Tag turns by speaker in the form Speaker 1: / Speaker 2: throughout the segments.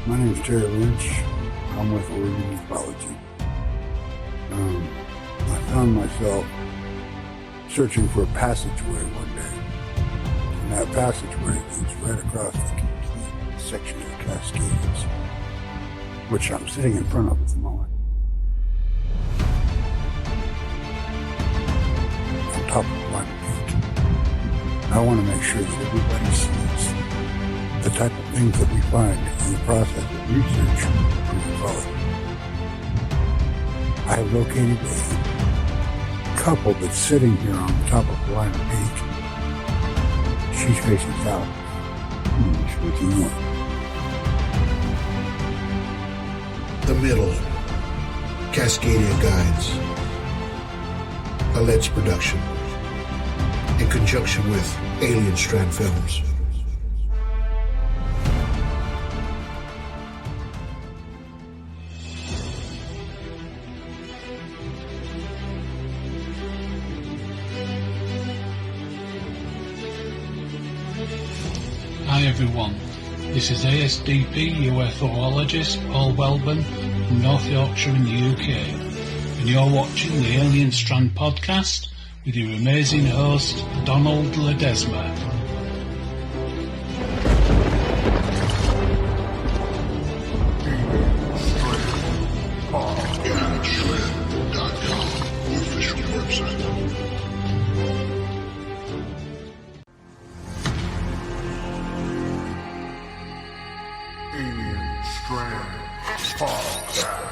Speaker 1: My name is Terry Linch. I'm with Oregon Ufology. I found myself searching for a passageway one day. And that passageway goes right across the complete section of the Cascades, which I'm sitting in front of at the moment. On top of one peak. I want to make sure that everybody sees the type of things that we find in the process of research for ufology. I have located a couple that's sitting here on the top of Blind Peak. She's facing south. He's facing north.
Speaker 2: The Middle, Cascadia Guides, a Ledesma production, in conjunction with Alien Strand Films.
Speaker 3: Hi everyone, this is ASDP UFOologist Paul Welburn from North Yorkshire in the UK, and you're watching the Alien Strand podcast with your amazing host Donald Ledesma.
Speaker 2: Official website.
Speaker 4: Alien Strand Podcast.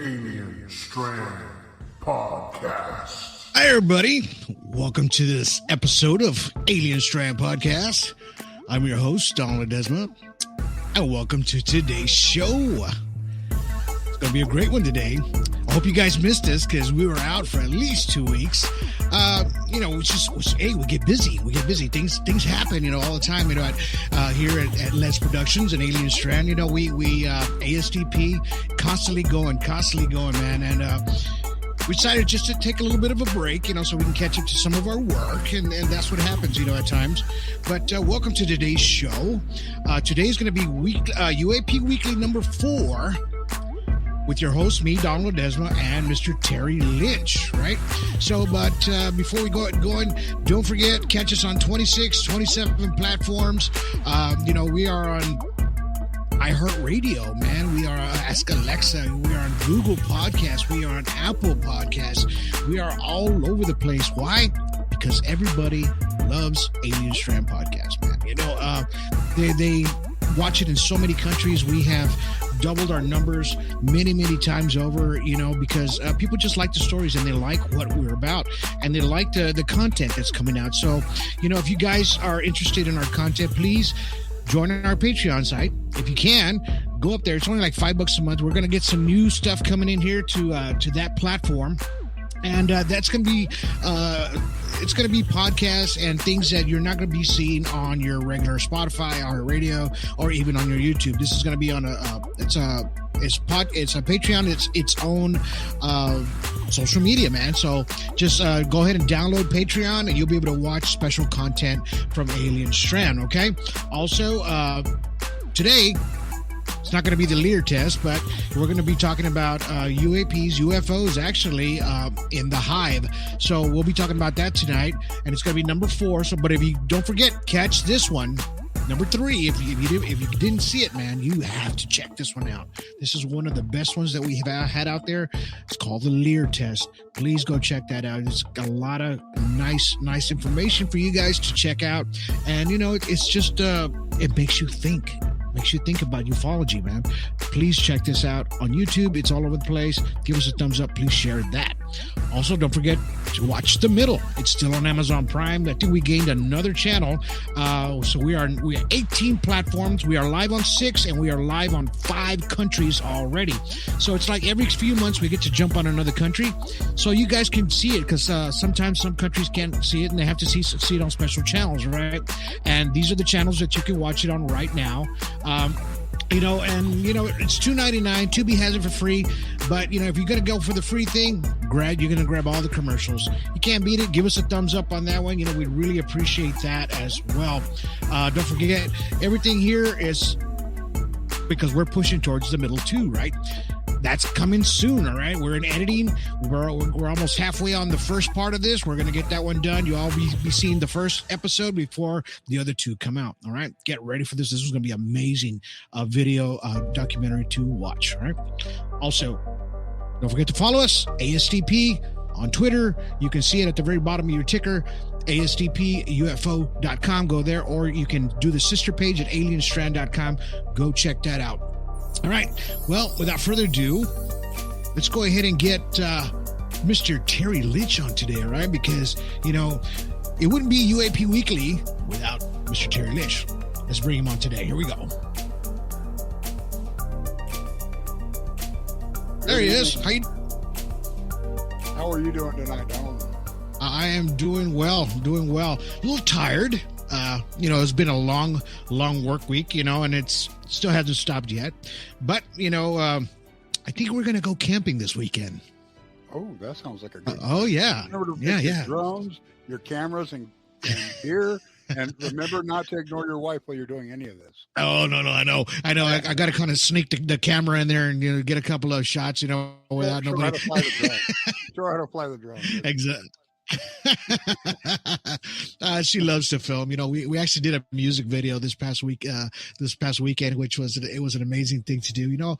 Speaker 4: Alien Strand Podcast.
Speaker 5: Hi, everybody. Welcome to this episode of Alien Strand Podcast. I'm your host, Donald Ledesma, and welcome to today's show. It's going to be a great one today. I hope you guys missed us because we were out for at least 2 weeks. We get busy. Things happen, all the time, here at Les Productions and Alien Strand. We ASDP constantly going, man. And we decided just to take a little bit of a break, so we can catch up to some of our work. And that's what happens, at times. But welcome to today's show. Today is going to be UAP Weekly number 4. With your host, me, Donald Ledesma, and Mr. Terry Linch, right? So, but before we go going, don't forget, catch us on 26, 27 platforms. We are on iHeartRadio, man. We are Ask Alexa. We are on Google Podcasts. We are on Apple Podcasts. We are all over the place. Why? Because everybody loves Alien Strand Podcast, man. They watch it in so many countries. We have doubled our numbers many times over, because people just like the stories and they like what we're about and they like the content that's coming out. So, if you guys are interested in our content, please join our Patreon site. If you can, go up there. It's only like $5 a month. We're going to get some new stuff coming in here to that platform. And that's going to be, it's going to be podcasts and things that you're not going to be seeing on your regular Spotify or radio or even on your YouTube. This is going to be on it's a Patreon. It's its own social media, man. So just go ahead and download Patreon and you'll be able to watch special content from Alien Strand. Okay. Also, today, it's not going to be the Lear test, but we're going to be talking about UAPs, UFOs, actually, in the Hive. So we'll be talking about that tonight, and it's going to be number 4. So, but if you don't forget, catch this one Number 3, if you didn't see it, man, you have to check this one out. This is one of the best ones that we have had out there. It's called the Lear test. Please go check that out. It's got a lot of nice information for you guys to check out. And, it's just, it makes you think. Makes you think about ufology, man. Please check this out on YouTube. It's all over the place. Give us a thumbs up. Please share that. Also, don't forget to watch The Middle. It's still on Amazon Prime. I think we gained another channel. So we are 18 platforms. We are live on 6, and we are live on 5 countries already. So it's like every few months we get to jump on another country. So you guys can see it, because sometimes some countries can't see it, and they have to see it on special channels, right? And these are the channels that you can watch it on right now. It's $2.99. Tubi has it for free, but if you're gonna go for the free thing, you're gonna grab all the commercials. You can't beat it. Give us a thumbs up on that one. We'd really appreciate that as well. Don't forget, everything here is because we're pushing towards the middle too, right? That's coming soon, all right? We're in editing. We're almost halfway on the first part of this. We're going to get that one done. You'll all be seeing the first episode before the other 2 come out, all right? Get ready for this. This is going to be amazing video documentary to watch, all right? Also, don't forget to follow us, ASDP, on Twitter. You can see it at the very bottom of your ticker, ASDPUFO.com. Go there, or you can do the sister page at alienstrand.com. Go check that out. All right. Well, without further ado, let's go ahead and get Mr. Terry Linch on today, all right? Because, it wouldn't be UAP Weekly without Mr. Terry Linch. Let's bring him on today. Here we go. There he is.
Speaker 1: How are you doing tonight, Donald?
Speaker 5: I am doing well. A little tired. It's been a long work week, and it's still hasn't stopped yet. But, I think we're going to go camping this weekend.
Speaker 1: Oh, that sounds like a good
Speaker 5: yeah.
Speaker 1: Remember to take your drones, your cameras, and gear. And remember not to ignore your wife while you're doing any of this.
Speaker 5: Oh, no, I know. I got to kind of sneak the camera in there and get a couple of shots, without nobody.
Speaker 1: Show her how to fly the drone.
Speaker 5: Exactly. She loves to film. We actually did a music video this past weekend, which was an amazing thing to do.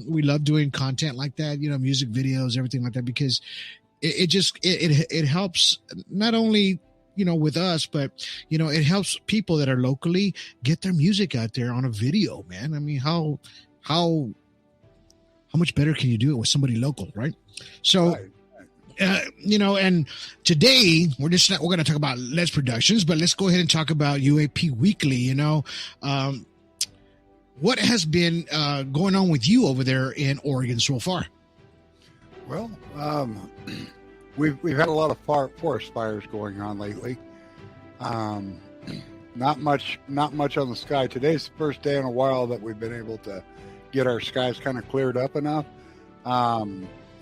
Speaker 5: We love doing content like that, music videos, everything like that, because it helps not only with us, but it helps people that are locally get their music out there on a video, man. I mean, how much better can you do it with somebody local, right? So
Speaker 1: right.
Speaker 5: And today we're going to talk about Les Productions, but let's go ahead and talk about UAP Weekly. What has been going on with you over there in Oregon so far?
Speaker 1: Well, we've had a lot of forest fires going on lately. Not much on the sky. Today's the first day in a while that we've been able to get our skies kind of cleared up enough.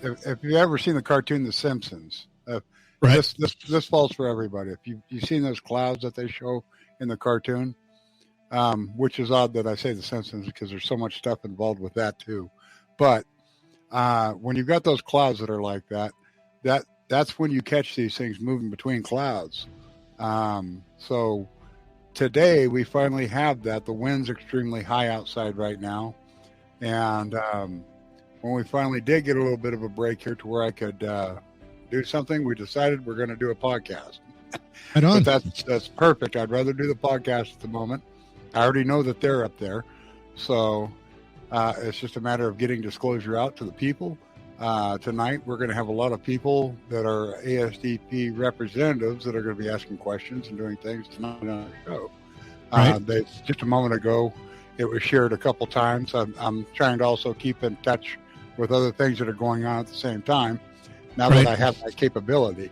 Speaker 1: If you've ever seen the cartoon The Simpsons,
Speaker 5: right.
Speaker 1: This falls for everybody. If you've seen those clouds that they show in the cartoon, which is odd that I say The Simpsons because there's so much stuff involved with that too. But when you've got those clouds that are like that's when you catch these things moving between clouds. So today we finally have that. The wind's extremely high outside right now, and when we finally did get a little bit of a break here to where I could do something, we decided we're going to do a podcast.
Speaker 5: Right on.
Speaker 1: But that's perfect. I'd rather do the podcast at the moment. I already know that they're up there. So it's just a matter of getting disclosure out to the people. Tonight, we're going to have a lot of people that are ASDP representatives that are going to be asking questions and doing things tonight on our show.
Speaker 5: Right.
Speaker 1: Just a moment ago, it was shared a couple times. I'm trying to also keep in touch with other things that are going on at the same time. Now that I have that capability,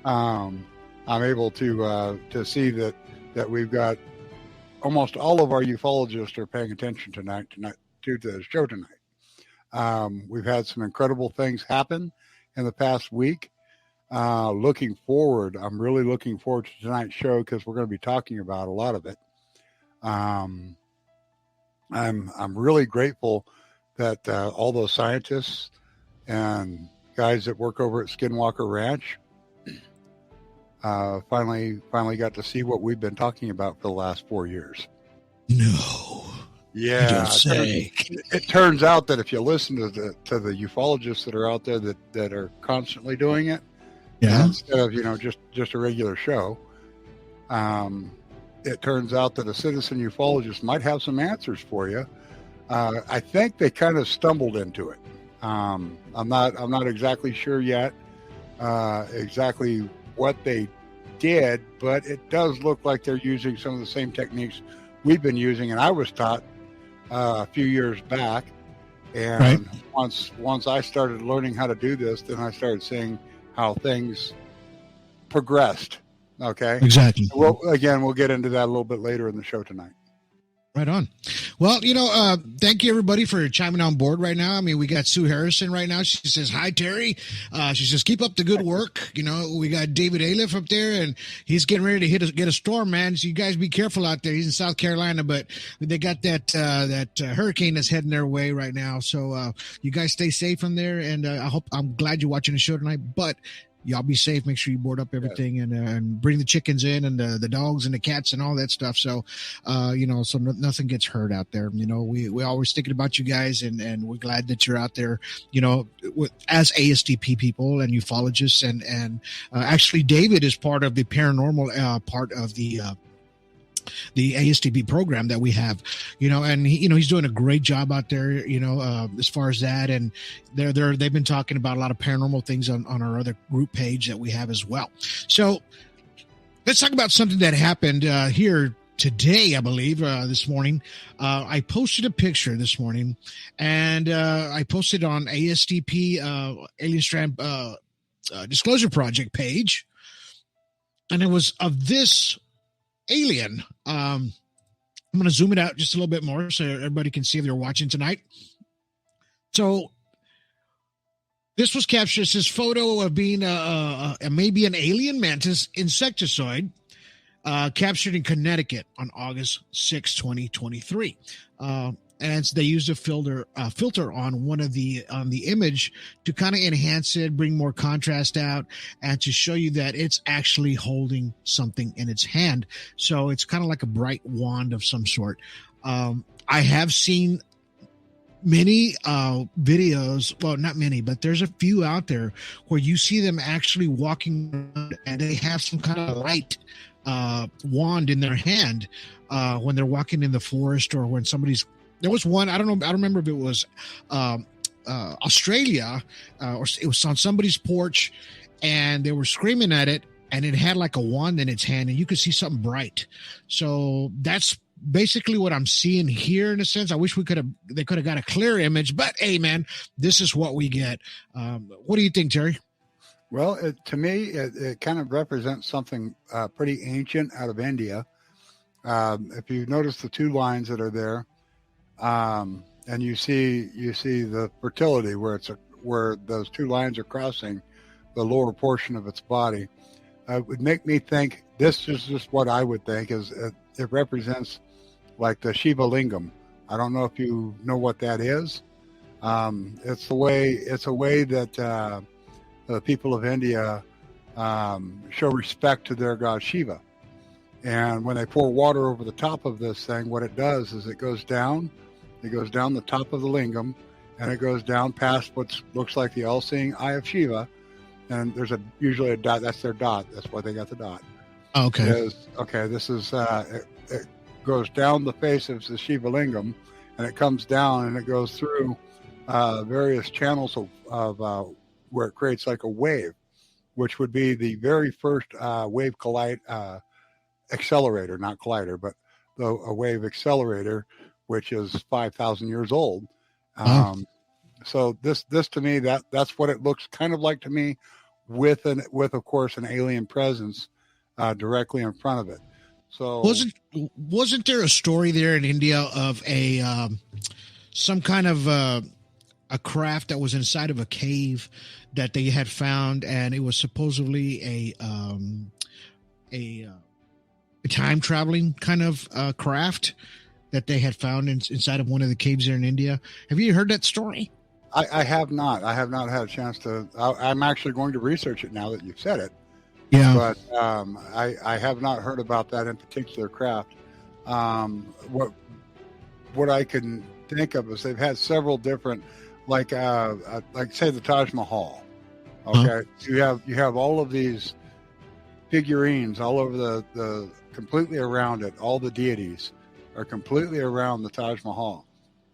Speaker 1: I'm able to see that we've got almost all of our ufologists are paying attention tonight to the show tonight. We've had some incredible things happen in the past week. Looking forward, I'm really looking forward to tonight's show because we're going to be talking about a lot of it. I'm really grateful that all those scientists and guys that work over at Skinwalker Ranch finally got to see what we've been talking about for the last 4 years.
Speaker 5: No. You
Speaker 1: Yeah,
Speaker 5: don't say.
Speaker 1: it turns out that if you listen to the ufologists that are out there that are constantly doing it,
Speaker 5: Yeah.
Speaker 1: instead of just a regular show, it turns out that a citizen ufologist might have some answers for you. I think they kind of stumbled into it. I'm not exactly sure yet exactly what they did, but it does look like they're using some of the same techniques we've been using, and I was taught a few years back. And once I started learning how to do this, then I started seeing how things progressed. Okay.
Speaker 5: Exactly.
Speaker 1: We'll get into that a little bit later in the show tonight.
Speaker 5: Right on. Well, thank you everybody for chiming on board right now. I mean, we got Sue Harrison right now. She says, hi, Terry. She says, keep up the good work. We got David Aliff up there, and he's getting ready to get a storm, man. So you guys be careful out there. He's in South Carolina, but they got that hurricane that's heading their way right now. So you guys stay safe from there. And I'm glad you're watching the show tonight, but y'all be safe. Make sure you board up everything and bring the chickens in and the dogs and the cats and all that stuff. So, so nothing gets hurt out there. We always thinking about you guys, and we're glad that you're out there, as ASDP people and ufologists. And actually, David is part of the paranormal part of the ASTP program that we have, and he's doing a great job out there, as far as that. And they've been talking about a lot of paranormal things on our other group page that we have as well. So let's talk about something that happened here today, I believe, this morning. I posted a picture this morning, and I posted on ASTP Alien Strand Disclosure Project page, and it was of this alien. I'm going to zoom it out just a little bit more so everybody can see if they're watching tonight. So this was captured. It's this photo of being maybe an alien mantis insectoid captured in Connecticut on August 6, 2023. And they used a filter on the image to kind of enhance it, bring more contrast out, and to show you that it's actually holding something in its hand. So it's kind of like a bright wand of some sort. I have seen many videos, well, not many, but there's a few out there where you see them actually walking around and they have some kind of light wand in their hand when they're walking in the forest, or when there was one, I don't remember if it was Australia or it was on somebody's porch, and they were screaming at it, and it had like a wand in its hand, and you could see something bright. So that's basically what I'm seeing here, in a sense. I wish they could have got a clear image, but hey, man, this is what we get. What do you think, Terry?
Speaker 1: Well, to me, it kind of represents something pretty ancient out of India. If you notice the two lines that are there, and you see the fertility where those two lines are crossing the lower portion of its body, would make me think, this is just what I would think, is it represents like the Shiva Lingam. I don't know if you know what that is. It's a way that the people of India show respect to their god Shiva. And when they pour water over the top of this thing, what it does is it goes down the top of the lingam, and it goes down past what looks like the all-seeing eye of Shiva. And there's usually a dot. That's their dot. That's why they got the dot.
Speaker 5: Okay.
Speaker 1: This is it goes down the face of the Shiva Lingam, and it comes down, and it goes through various channels of where it creates like a wave, which would be the very first wave accelerator, not collider, but a wave accelerator, which is 5,000 years old. So this to me, that's what it looks kind of like to me, with of course an alien presence directly in front of it. So wasn't there a story there in India of some kind of a craft that was inside of a cave that they had found, and it was supposedly a time traveling kind of craft that they had found inside of one of the caves there in India? Have you heard that story? I have not. I have not had a chance to. I'm actually going to research it now that you've said it.
Speaker 5: Yeah.
Speaker 1: But I have not heard about that in particular craft. What I can think of is they've had several different, like say the Taj Mahal. Okay, you have all of these figurines all over the completely around it. All the deities are completely around the Taj Mahal,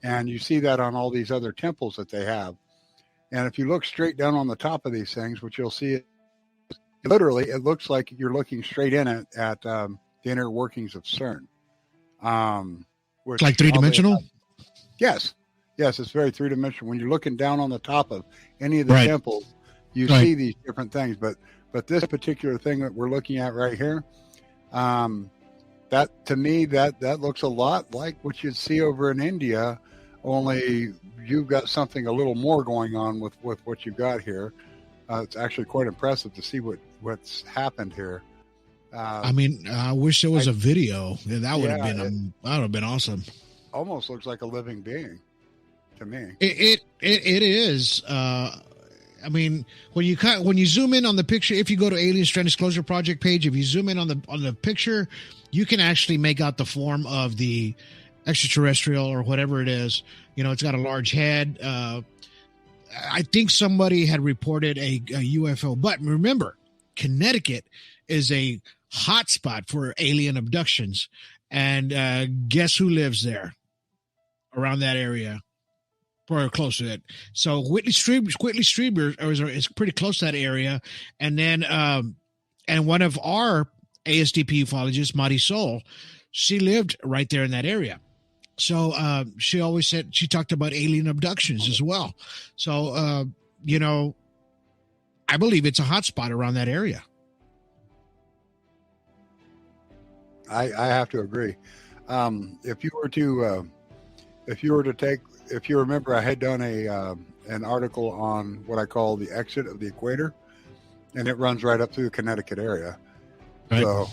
Speaker 1: and you see that on all these other temples that they have. And if you look straight down on the top of these things, what you'll see, literally, it looks like you're looking straight in at the inner workings of CERN. Which
Speaker 5: like three-dimensional?
Speaker 1: Yes, it's very three-dimensional. When you're looking down on the top of any of the
Speaker 5: Right.
Speaker 1: temples, you see these different things. But this particular thing that we're looking at right here, that to me that looks a lot like what you'd see over in India, only you've got something a little more going on with what you've got here. It's actually quite impressive to see what's happened here.
Speaker 5: I mean, I wish there was a video. That would have been awesome.
Speaker 1: Almost looks like a living being to me.
Speaker 5: It is. I mean, when you zoom in on the picture, if you go to Alien Strand Disclosure Project page, if you zoom in on the picture, you can actually make out the form of the extraterrestrial or whatever it is. You know, it's got a large head. I think somebody had reported a UFO, but remember, Connecticut is a hotspot for alien abductions, and guess who lives there around that area? Or close to it. So Whitley Strieber is pretty close to that area. And then, and one of our ASDP ufologists, Marisol, she lived right there in that area. So she always said, she talked about alien abductions as well. So, you know, I believe it's a hot spot around that area.
Speaker 1: I have to agree. If you remember, I had done an article on what I call the exit of the equator, and it runs right up through the Connecticut area. Right. So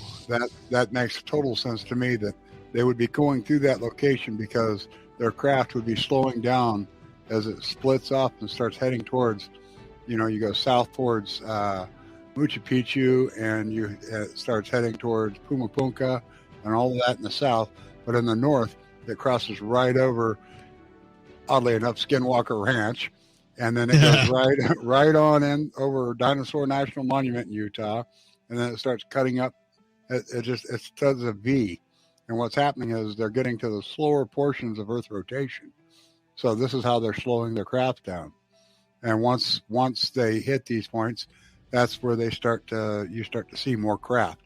Speaker 1: that makes total sense to me that they would be going through that location because their craft would be slowing down as it splits off and starts heading towards, you know, you go south towards Machu Picchu, and it starts heading towards Pumapunka and all of that in the south. But in the north, it crosses right over, oddly enough, Skinwalker Ranch, and then it goes right on in over Dinosaur National Monument in Utah, and then it starts cutting up. It does a V, and what's happening is they're getting to the slower portions of Earth rotation. So this is how they're slowing their craft down, and once they hit these points, that's where you start to see more craft.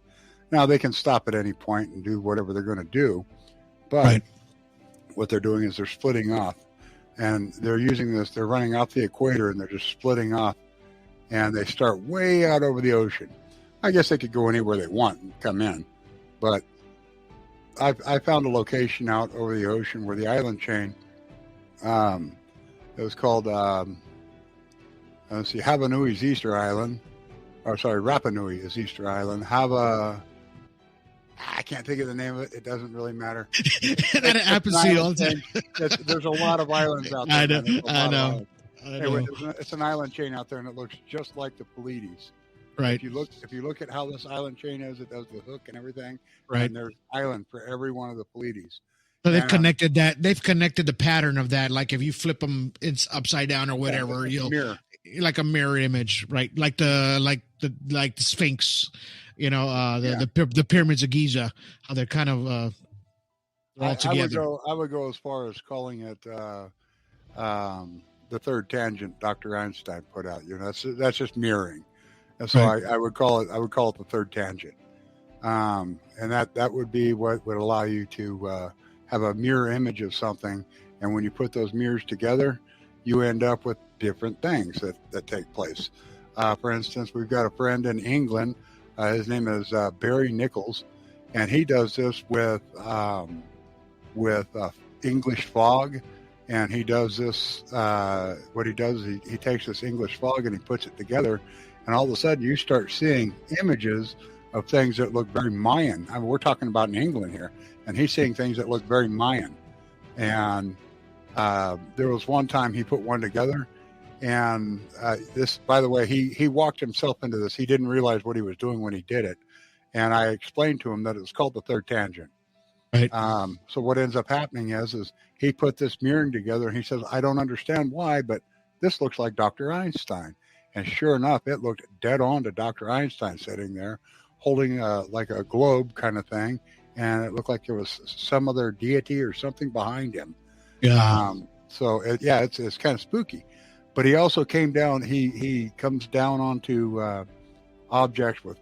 Speaker 1: Now they can stop at any point and do whatever they're going to do, but what they're doing is they're splitting off. And they're using this, they're running off the equator, and they're just splitting off, and they start way out over the ocean. I guess they could go anywhere they want and come in, but I found a location out over the ocean where the island chain, it was called, Hava Nui's Easter Island, Rapa Nui is Easter Island. I can't think of the name of it. It doesn't really matter.
Speaker 5: That happens to you all the time.
Speaker 1: There's a lot of islands out there.
Speaker 5: I know.
Speaker 1: Anyway, it's an island chain out there, and it looks just like the Pleiades.
Speaker 5: Right.
Speaker 1: If you look at how this island chain is, it does the hook and everything.
Speaker 5: Right.
Speaker 1: And there's an island for every one of the Pleiades.
Speaker 5: So they've connected that. They've connected the pattern of that. Like if you flip them, it's upside down or whatever. You'll mirror, like a mirror image, right? Like the Sphinx. You know, the pyramids of Giza, how they're kind of all together.
Speaker 1: I would go as far as calling it the third tangent Dr. Einstein put out. You know, that's just mirroring, and so I would call it the third tangent, and that would be what would allow you to have a mirror image of something, and when you put those mirrors together, you end up with different things that take place. For instance, we've got a friend in England. His name is Barry Nichols, and he does this with English fog. And he does this. What he does is he takes this English fog and he puts it together, and all of a sudden you start seeing images of things that look very Mayan. I mean, we're talking about in England here, and he's seeing things that look very Mayan. And there was one time he put one together. And this, by the way, he walked himself into this. He didn't realize what he was doing when he did it. And I explained to him that it was called the third tangent.
Speaker 5: Right.
Speaker 1: So what ends up happening is he put this mirroring together, and he says, I don't understand why, but this looks like Dr. Einstein. And sure enough, it looked dead on to Dr. Einstein sitting there holding like a globe kind of thing. And it looked like there was some other deity or something behind him.
Speaker 5: Yeah.
Speaker 1: It's kind of spooky. But he also came down, he comes down onto objects with,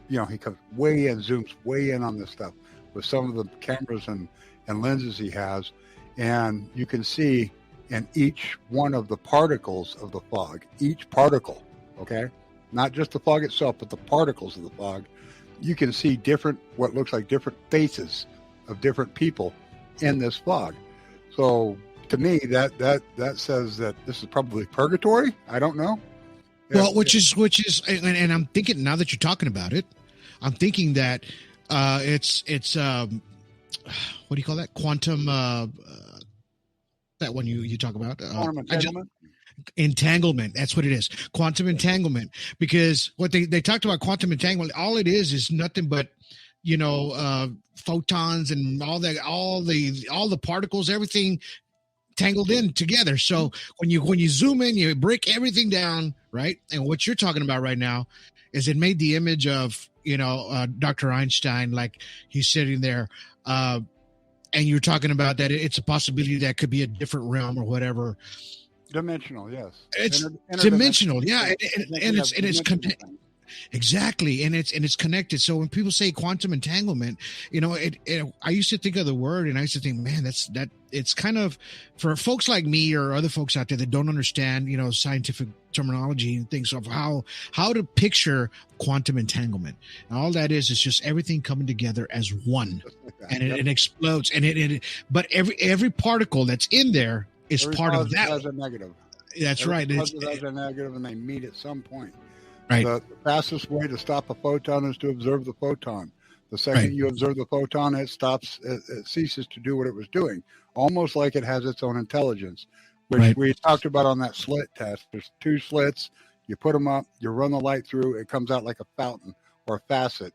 Speaker 1: he comes way in, zooms way in on this stuff with some of the cameras and lenses he has. And you can see in each one of the particles of the fog, each particle, okay? Not just the fog itself, but the particles of the fog. You can see what looks like different faces of different people in this fog. So to me, that says that this is probably purgatory. I don't know.
Speaker 5: Well, which is, and I'm thinking now that you're talking about it, I'm thinking that it's what do you call that? Quantum, that one you talk about.
Speaker 1: Quantum entanglement.
Speaker 5: Entanglement. That's what it is. Quantum entanglement. Because what they talked about quantum entanglement, all it is nothing but, photons and all the particles, everything tangled in together. So when you zoom in, you break everything down, right? And what you're talking about right now is it made the image of, Dr. Einstein, like he's sitting there, and you're talking about that it's a possibility that could be a different realm or whatever.
Speaker 1: Dimensional, yes.
Speaker 5: It's dimensional, yeah, and it's exactly, and it's connected. So when people say quantum entanglement, I used to think of the word, and I used to think, man, it's kind of for folks like me or other folks out there that don't understand, scientific terminology and things of how to picture quantum entanglement. And all that is just everything coming together as one, and it explodes, but every particle that's in there is
Speaker 1: every
Speaker 5: part of that.
Speaker 1: Has a negative.
Speaker 5: That's
Speaker 1: every
Speaker 5: right.
Speaker 1: Positive has a negative, and they meet at some point.
Speaker 5: Right.
Speaker 1: The fastest way to stop a photon is to observe the photon. The second you observe the photon, it stops. It ceases to do what it was doing, almost like it has its own intelligence, which we talked about on that slit test. There's two slits. You put them up. You run the light through. It comes out like a fountain or a facet,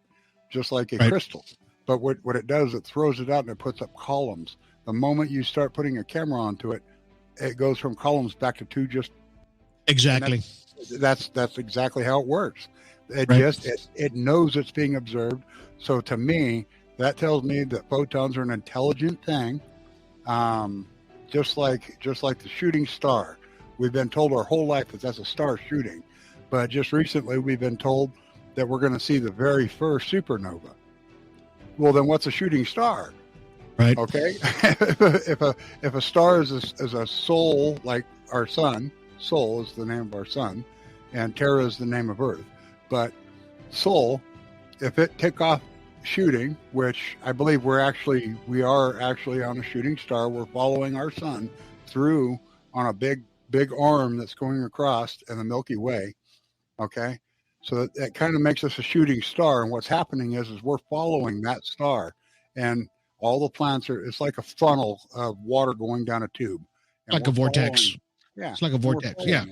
Speaker 1: just like a crystal. But what it does, it throws it out and it puts up columns. The moment you start putting a camera onto it, it goes from columns back to two. Just
Speaker 5: exactly.
Speaker 1: That's exactly how it works. It knows it's being observed. So to me, that tells me that photons are an intelligent thing, just like the shooting star. We've been told our whole life that that's a star shooting, but just recently we've been told that we're going to see the very first supernova. Well, then what's a shooting star?
Speaker 5: Right.
Speaker 1: Okay. if a star is a soul, like our sun. Sol is the name of our sun, and Terra is the name of Earth. But Sol, if it took off shooting, which I believe we are actually on a shooting star. We're following our sun through on a big arm that's going across in the Milky Way. Okay. So that kind of makes us a shooting star. And what's happening is we're following that star, and all the planets it's like a funnel of water going down a tube.
Speaker 5: Like a vortex.
Speaker 1: Yeah,
Speaker 5: it's like a vortex. Yeah,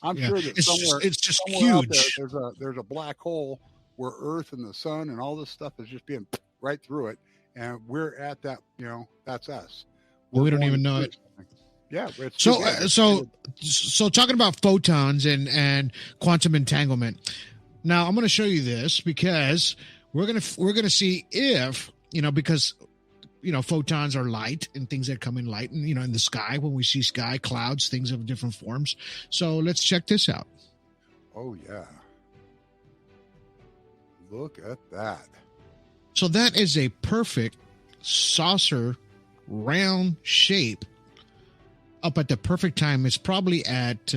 Speaker 1: I'm sure that
Speaker 5: it's just
Speaker 1: somewhere
Speaker 5: huge.
Speaker 1: Out there's a black hole where Earth and the sun and all this stuff is just being right through it, and we're at that. That's us.
Speaker 5: We don't even know it.
Speaker 1: Yeah.
Speaker 5: So talking about photons and quantum entanglement. Now I'm going to show you this because we're gonna see if because. Photons are light and things that come in light and, in the sky, when we see sky, clouds, things of different forms. So let's check this out.
Speaker 1: Oh, yeah. Look at that.
Speaker 5: So that is a perfect saucer round shape up at the perfect time. It's probably at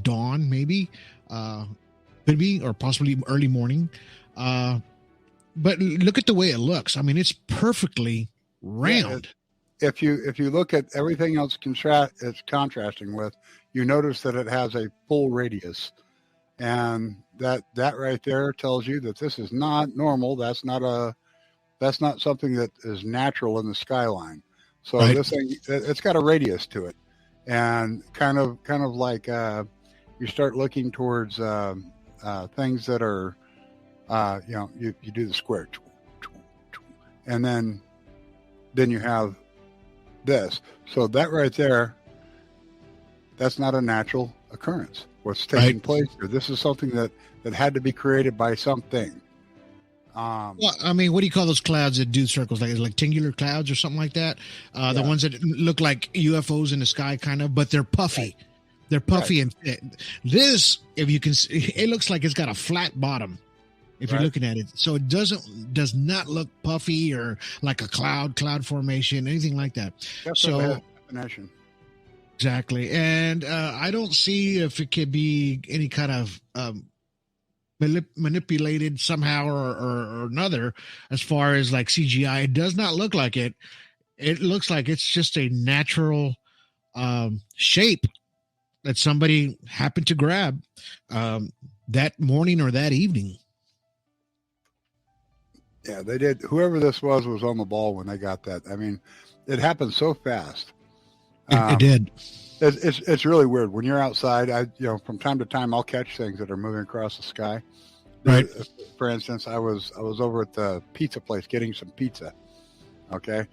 Speaker 5: dawn, maybe, could be, or possibly early morning. But look at the way it looks. I mean, it's perfectly round.
Speaker 1: Yeah, if you look at everything else it's contrasting with, you notice that it has a full radius, and that right there tells you that this is not normal. That's not something that is natural in the skyline. So This thing, it's got a radius to it, and kind of like you start looking towards things that are. You do the square, and then you have this. So that right there, that's not a natural occurrence. What's taking place here? This is something that had to be created by something.
Speaker 5: Well, I mean, what do you call those clouds that do circles, like rectangular clouds or something like that? The ones that look like UFOs in the sky, kind of, but they're puffy. Right. They're puffy, and this, if you can see, it looks like it's got a flat bottom. If you're looking at it, so it does not look puffy or like a cloud formation, anything like that. So
Speaker 1: definition.
Speaker 5: Exactly, and I don't see if it could be any kind of manipulated somehow or another, as far as like CGI. It does not look like it. It looks like it's just a natural shape that somebody happened to grab that morning or that evening.
Speaker 1: Yeah, they did. Whoever this was on the ball when they got that. I mean, it happened so fast.
Speaker 5: It did.
Speaker 1: It's really weird when you're outside. From time to time, I'll catch things that are moving across the sky.
Speaker 5: Right.
Speaker 1: For instance, I was over at the pizza place getting some pizza. Okay,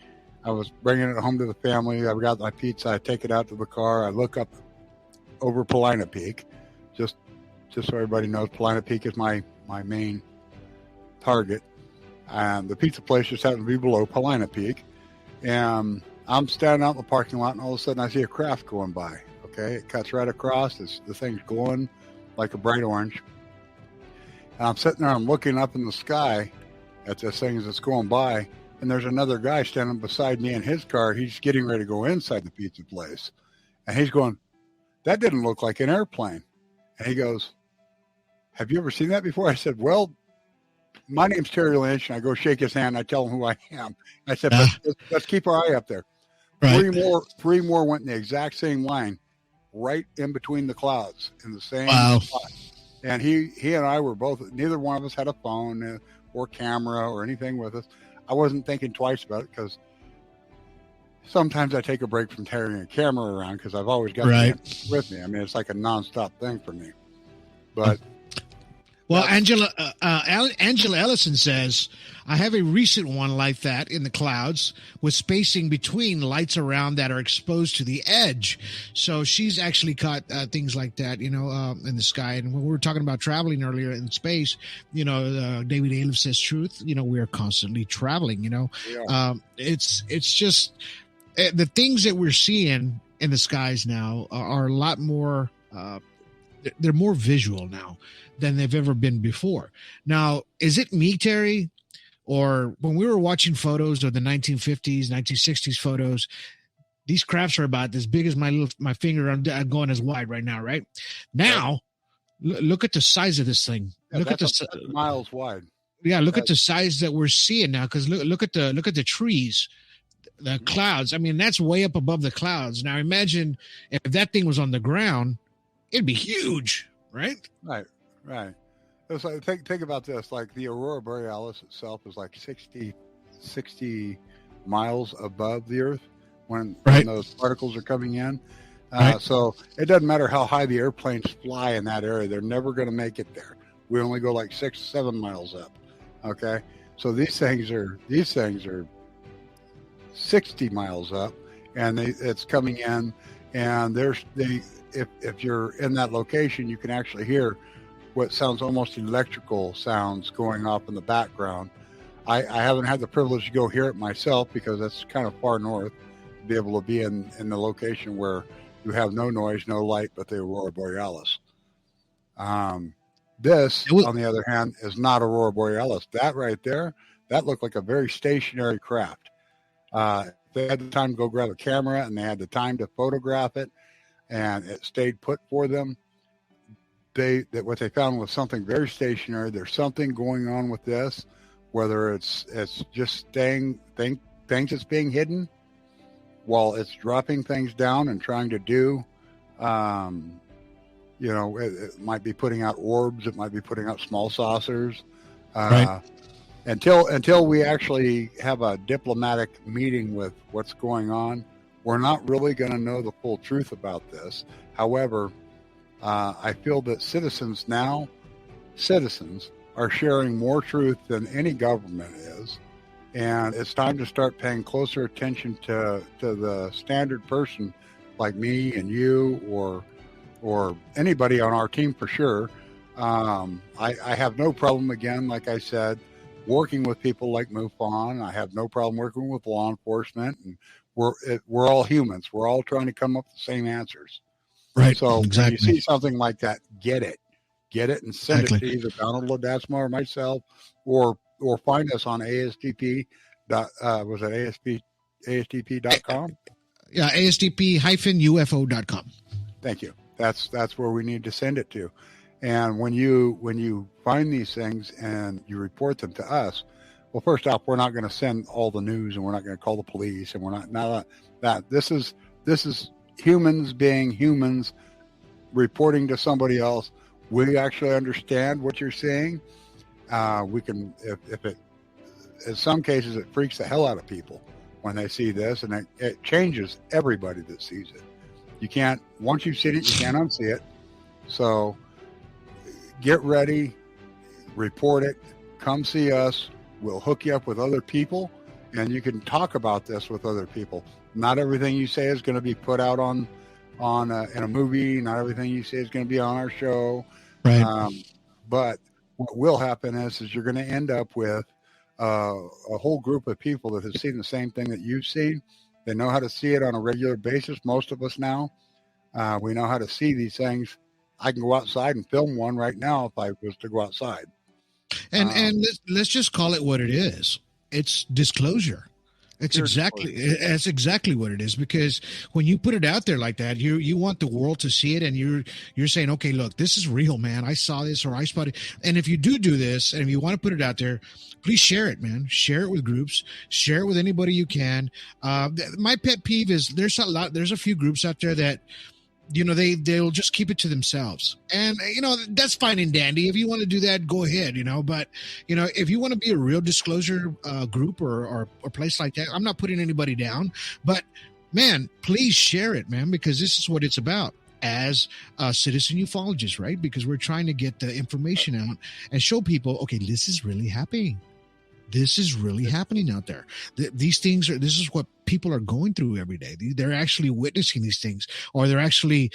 Speaker 1: I was bringing it home to the family. I got my pizza. I take it out to the car. I look up over Paulina Peak, just so everybody knows, Paulina Peak is my main target. And the pizza place just happened to be below Paulina Peak. And I'm standing out in the parking lot, and all of a sudden I see a craft going by. Okay, it cuts right across. The thing's glowing like a bright orange. And I'm sitting there, I'm looking up in the sky at this thing as it's going by, and there's another guy standing beside me in his car. He's getting ready to go inside the pizza place. And he's going, "That didn't look like an airplane." And he goes, "Have you ever seen that before?" I said, "Well, my name's Terry Linch," and I go shake his hand. I tell him who I am. I said, let's keep our eye up there. Right. Three more went in the exact same line, right in between the clouds in the same spot. And he and I were both, neither one of us had a phone or camera or anything with us. I wasn't thinking twice about it, because sometimes I take a break from carrying a camera around, because I've always got it with me. I mean, it's like a nonstop thing for me. But
Speaker 5: well, Angela Ellison says, "I have a recent one like that in the clouds with spacing between lights around that are exposed to the edge." So she's actually caught things like that, in the sky. And when we were talking about traveling earlier in space, David Alef says truth. We are constantly traveling. It's just the things that we're seeing in the skies now are a lot more. They're more visual now than they've ever been before. Now, is it me, Terry, or when we were watching photos of the 1950s, 1960s photos, these crafts are about as big as my finger. I'm going as wide right now, right? Now, look at the size of this thing.
Speaker 1: Yeah, look at the miles wide.
Speaker 5: Yeah, look at the size that we're seeing now. Because look at the trees, the clouds. I mean, that's way up above the clouds. Now, imagine if that thing was on the ground, it'd be huge, right?
Speaker 1: Right. It's like, think about this. Like the Aurora Borealis itself is like 60 miles above the Earth when those particles are coming in. So it doesn't matter how high the airplanes fly in that area. They're never going to make it there. We only go like 6-7 miles up. Okay. So these things are 60 miles up, and it's coming in, and if you're in that location, you can actually hear what sounds almost electrical sounds going off in the background. I haven't had the privilege to go hear it myself, because that's kind of far north, to be able to be in the location where you have no noise, no light, but the Aurora Borealis. This, on the other hand, is not Aurora Borealis. That right there, that looked like a very stationary craft. They had the time to go grab a camera, and they had the time to photograph it, and it stayed put for them. What they found was something very stationary. There's something going on with this, whether it's just things that's being hidden while it's dropping things down and trying to do. It might be putting out orbs. It might be putting out small saucers. Until we actually have a diplomatic meeting with what's going on, we're not really going to know the full truth about this. However, I feel that citizens are sharing more truth than any government is. And it's time to start paying closer attention to the standard person like me and you or anybody on our team for sure. I have no problem, again, like I said, working with people like MUFON. I have no problem working with law enforcement. And we're all humans. We're all trying to come up with the same answers.
Speaker 5: Right.
Speaker 1: So
Speaker 5: exactly.
Speaker 1: when you see something like that, get it and send it to either Donald Ledesma or myself, or find us on ASDP. Was it ASDP.com?
Speaker 5: Yeah, ASDP-UFO.com.
Speaker 1: Thank you. That's where we need to send it to. And when you find these things and you report them to us, well, first off, we're not going to send all the news, and we're not going to call the police, and we're not that. This is humans being humans, reporting to somebody else. We actually understand what you're saying. We can, if it, in some cases, it freaks the hell out of people when they see this, and it changes everybody that sees it. You can't, once you've seen it, you can't unsee it. So get ready, report it, come see us. We'll hook you up with other people, and you can talk about this with other people. Not everything you say is going to be put out in a movie. Not everything you say is going to be on our show.
Speaker 5: Right.
Speaker 1: But what will happen is you're going to end up with a whole group of people that have seen the same thing that you've seen. They know how to see it on a regular basis. Most of us now, we know how to see these things. I can go outside and film one right now if I was to go outside.
Speaker 5: And let's just call it what it is. It's disclosure. That's exactly what it is, because when you put it out there like that, you want the world to see it, and you're saying, okay, look, this is real, man. I saw this, or I spotted. And if you do this, and if you want to put it out there, please share it, man. Share it with groups. Share it with anybody you can. My pet peeve is there's a few groups out there that, they'll just keep it to themselves. And, that's fine and dandy. If you want to do that, go ahead, but, if you want to be a real disclosure group or place like that, I'm not putting anybody down, but man, please share it, man, because this is what it's about as citizen ufologists, right? Because we're trying to get the information out and show people, okay, this is really happening. This is really happening out there. This is what people are going through every day. They're actually witnessing these things, or they're actually,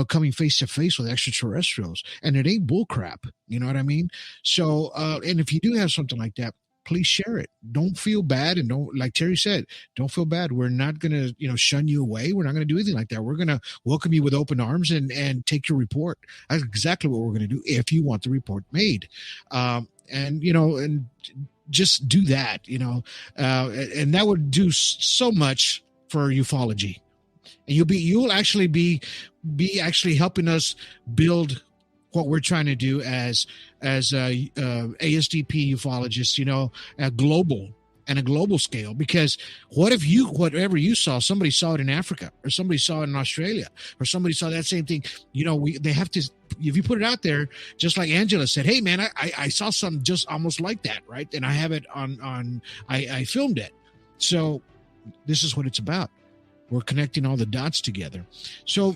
Speaker 5: coming face to face with extraterrestrials, and it ain't bullcrap. You know what I mean? So, and if you do have something like that, please share it. Don't feel bad. And don't, like Terry said, don't feel bad. We're not going to, shun you away. We're not going to do anything like that. We're going to welcome you with open arms and take your report. That's exactly what we're going to do if you want the report made. And just do that, and that would do so much for ufology. And you'll actually be actually helping us build what we're trying to do as ASDP ufologists, a global scale. Because what if whatever you saw, somebody saw it in Africa, or somebody saw it in Australia, or somebody saw that same thing, they have to, if you put it out there, just like Angela said, hey man, I saw something just almost like that, right? And I have it I filmed it. So this is what it's about. We're connecting all the dots together. So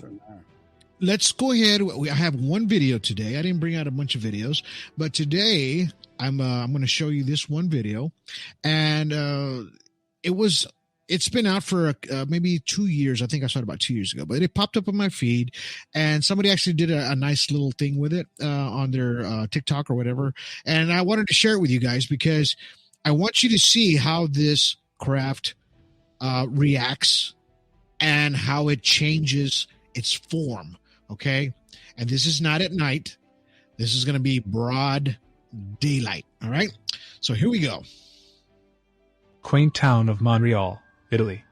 Speaker 5: let's go ahead. I have one video today. I didn't bring out a bunch of videos, but today I'm going to show you this one video, and it's been out for maybe 2 years. I think I saw it about 2 years ago, but it popped up on my feed, and somebody actually did a nice little thing with it on their TikTok or whatever. And I wanted to share it with you guys because I want you to see how this craft reacts and how it changes its form. Okay. And this is not at night. This is going to be broad daylight. All right. So here we go.
Speaker 6: Quaint town of Montreal, Italy.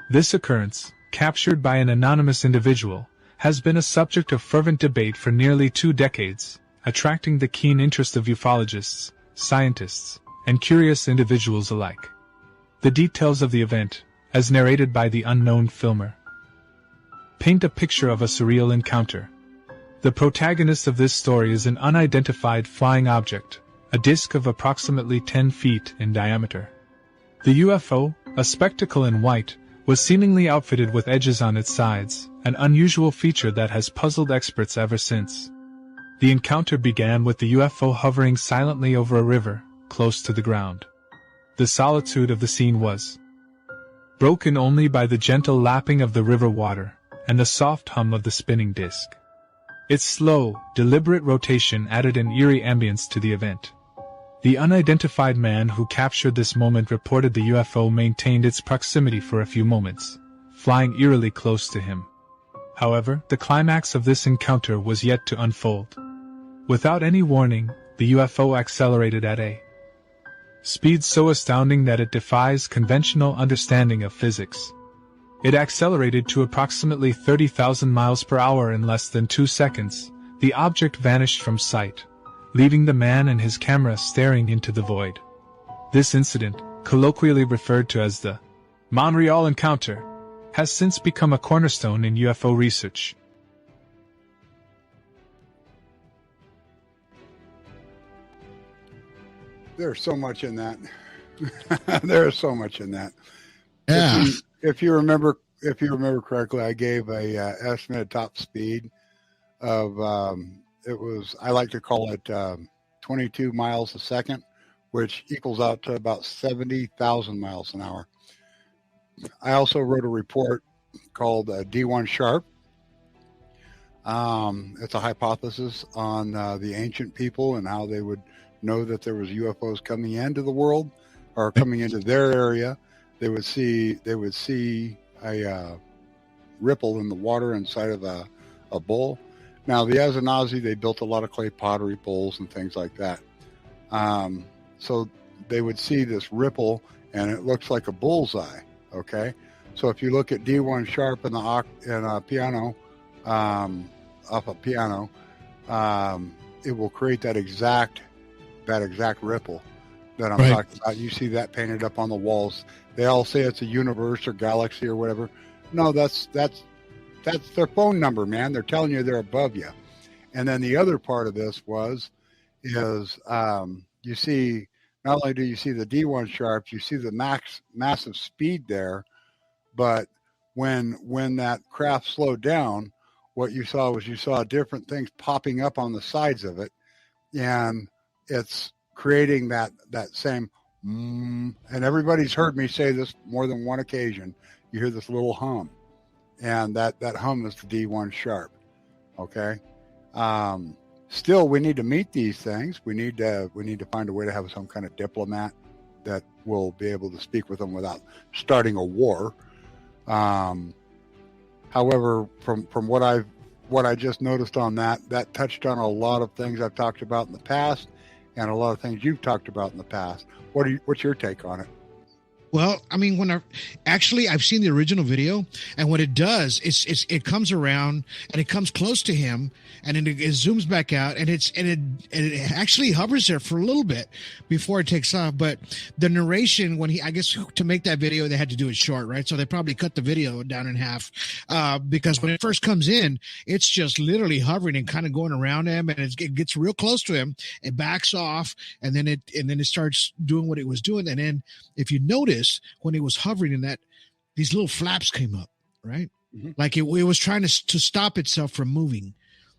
Speaker 6: This occurrence, captured by an anonymous individual, has been a subject of fervent debate for nearly 2 decades, attracting the keen interest of ufologists, scientists, and curious individuals alike. The details of the event, as narrated by the unknown filmer, paint a picture of a surreal encounter. The protagonist of this story is an unidentified flying object, a disc of approximately 10 feet in diameter. The UFO, a spectacle in white, was seemingly outfitted with edges on its sides, an unusual feature that has puzzled experts ever since. The encounter began with the UFO hovering silently over a river, close to the ground. The solitude of the scene was broken only by the gentle lapping of the river water and the soft hum of the spinning disk. Its slow, deliberate rotation added an eerie ambience to the event. The unidentified man who captured this moment reported the UFO maintained its proximity for a few moments, flying eerily close to him. However, the climax of this encounter was yet to unfold. Without any warning, the UFO accelerated at a speed so astounding that it defies conventional understanding of physics. It accelerated to approximately 30,000 miles per hour in less than 2 seconds. The object vanished from sight, leaving the man and his camera staring into the void. This incident, colloquially referred to as the Montreal encounter, has since become a cornerstone in UFO research.
Speaker 1: There's so much in that. There is so much in that.
Speaker 5: Yeah.
Speaker 1: If you remember correctly, I gave a estimated top speed of I like to call it 22 miles a second, which equals out to about 70,000 miles an hour. I also wrote a report called D1 Sharp. It's a hypothesis on the ancient people and how they would know that there was UFOs coming into the world or coming into their area. They would see a ripple in the water inside of a bowl. Now, the Ashkenazi, they built a lot of clay pottery bowls and things like that. So they would see this ripple, and it looks like a bullseye, okay? So if you look at D1 Sharp in a piano, off a piano, it will create that exact ripple that I'm talking about. You see that painted up on the walls. They all say it's a universe or galaxy or whatever. No, that's their phone number, man. They're telling you they're above you. And then the other part of this is you see, not only do you see the D1 Sharps, you see the massive speed there, but when that craft slowed down, what you saw different things popping up on the sides of it, and it's creating that same and everybody's heard me say this more than one occasion. You hear this little hum, and that hum is the D1 Sharp. Okay. Still, we need to meet these things. We need to find a way to have some kind of diplomat that will be able to speak with them without starting a war. However, from what I just noticed on that touched on a lot of things I've talked about in the past, and a lot of things you've talked about in the past. What's your take on it?
Speaker 5: Well, I mean, I've seen the original video, and what it does is it comes around and it comes close to him, and then it zooms back out, and it actually hovers there for a little bit before it takes off. But the narration, I guess to make that video, they had to do it short, right? So they probably cut the video down in half, because when it first comes in, it's just literally hovering and kind of going around him, and it gets real close to him. It backs off, and then it starts doing what it was doing, and then if you notice, when it was hovering in that, these little flaps came up, right? Mm-hmm. Like it was trying to stop itself from moving.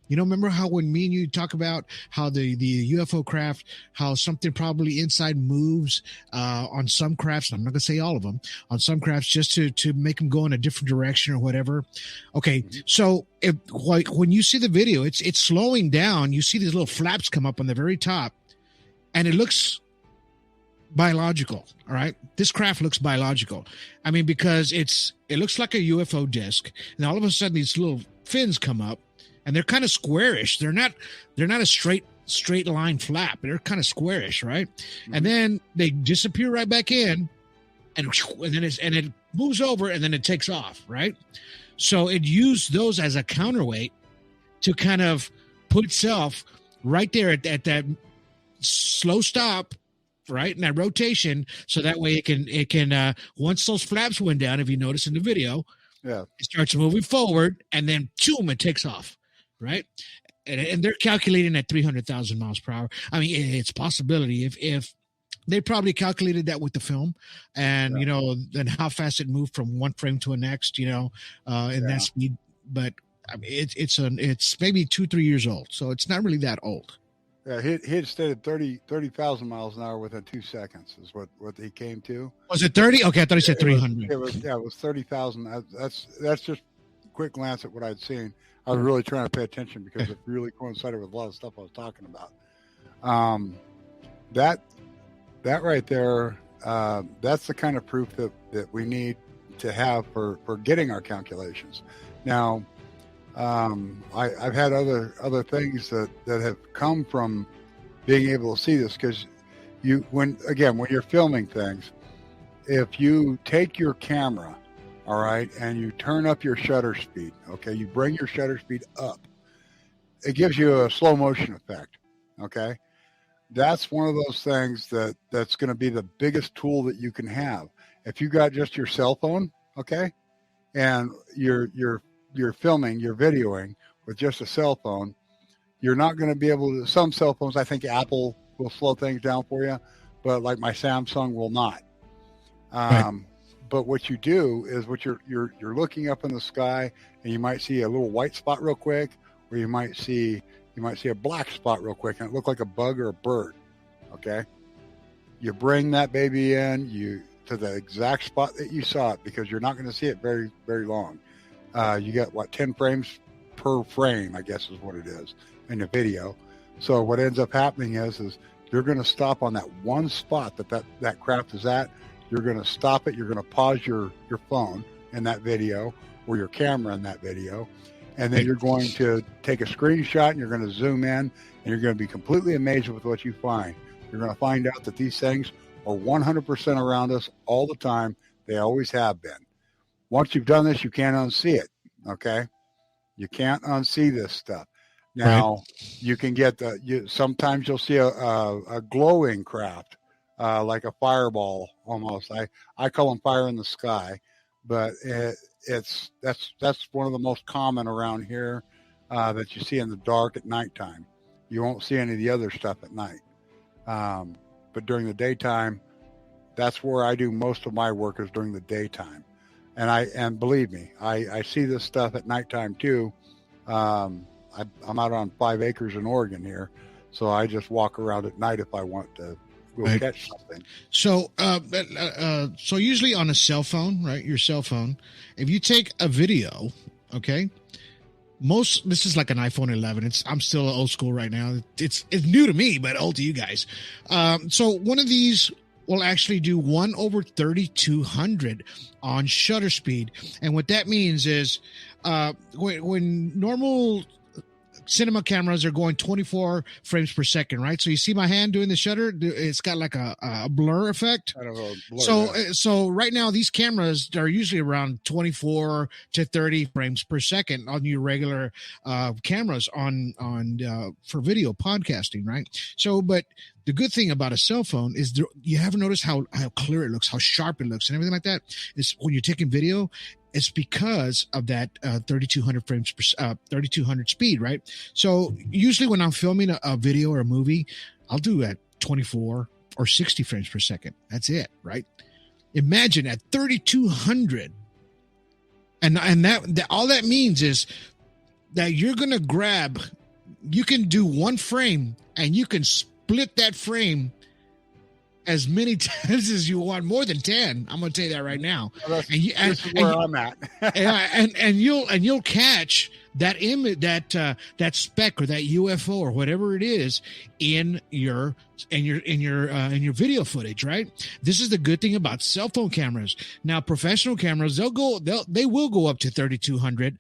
Speaker 5: You know, remember how when me and you talk about how the UFO craft, how something probably inside moves on some crafts, I'm not going to say all of them, on some crafts just to make them go in a different direction or whatever. Okay, so when you see the video, it's slowing down. You see these little flaps come up on the very top, and it looks biological. All right, this craft looks biological. I mean, because it looks like a UFO disc, and all of a sudden these little fins come up, and they're kind of squarish. They're not a straight line flap. They're kind of squarish, right? Mm-hmm. And then they disappear right back in, and then it moves over, and then it takes off, right? So it used those as a counterweight to kind of put itself right there at that slow stop, right, in that rotation, so that way it can once those flaps went down, if you notice in the video, it starts moving forward, and then boom, it takes off, right? And they're calculating at 300,000 miles per hour. I mean, it's a possibility if they probably calculated that with the film, and you know, then how fast it moved from one frame to the next, you know, in that speed. But I mean, it's maybe 2-3 years old, so it's not really that old.
Speaker 1: Yeah, he stated 30,000 miles an hour within 2 seconds is what he came to.
Speaker 5: Was it 30? Okay, I thought he said 300.
Speaker 1: It was 30,000. That's just a quick glance at what I'd seen. I was really trying to pay attention because it really coincided with a lot of stuff I was talking about. That right there, that's the kind of proof that we need to have for getting our calculations. Now, I've had other things that have come from being able to see this, because when you're filming things, if you take your camera, all right, and you turn up your shutter speed, okay, you bring your shutter speed up, it gives you a slow motion effect, okay? That's one of those things that's going to be the biggest tool that you can have. If you got just your cell phone, okay, and you're filming, you're videoing with just a cell phone, you're not going to be able to. Some cell phones, I think Apple will slow things down for you, but like my Samsung will not. Right. But what you do is you're looking up in the sky, and you might see a little white spot real quick, or you might see a black spot real quick, and it look like a bug or a bird. Okay, you bring that baby in to the exact spot that you saw it, because you're not going to see it very, very long. You got 10 frames per frame, I guess is what it is in the video. So what ends up happening is you're going to stop on that one spot that craft is at. You're going to stop it. You're going to pause your phone in that video, or your camera in that video. And then you're going to take a screenshot, and you're going to zoom in, and you're going to be completely amazed with what you find. You're going to find out that these things are 100% around us all the time. They always have been. Once you've done this, you can't unsee it, okay? You can't unsee this stuff. Now, right. You can get sometimes you'll see a glowing craft, like a fireball almost. I call them fire in the sky, but that's one of the most common around here that you see in the dark at nighttime. You won't see any of the other stuff at night. But during the daytime, that's where I do most of my work, is during the daytime. And believe me, I see this stuff at nighttime too. I'm out on 5 acres in Oregon here, so I just walk around at night if I want to go catch something.
Speaker 5: So, so usually on a cell phone, right? Your cell phone, if you take a video, okay. This is like an iPhone 11. I'm still old school right now. It's new to me, but old to you guys. So one of these will actually do 1/3200 on shutter speed. And what that means is, when normal cinema cameras are going 24 frames per second, right? So you see my hand doing the shutter, it's got like a blur effect.
Speaker 1: Kind of a blur,
Speaker 5: so right now these cameras are usually around 24 to 30 frames per second on your regular cameras on for video podcasting, right? So, but the good thing about a cell phone is you haven't noticed how clear it looks, how sharp it looks, and everything like that. Is when you're taking video, it's because of that 3,200 speed, right? So usually when I'm filming a video or a movie, I'll do at 24 or 60 frames per second. That's it, right? Imagine at 3,200, and that all that means is that you're gonna you can do one frame, and you can split that frame as many times as you want, more than 10. I'm going to tell you that right now.
Speaker 1: Well, this is where I'm at.
Speaker 5: and you'll catch that image, that speck or that UFO or whatever it is in your video footage, right? This is the good thing about cell phone cameras. Now, professional cameras, they will go up to 3,200,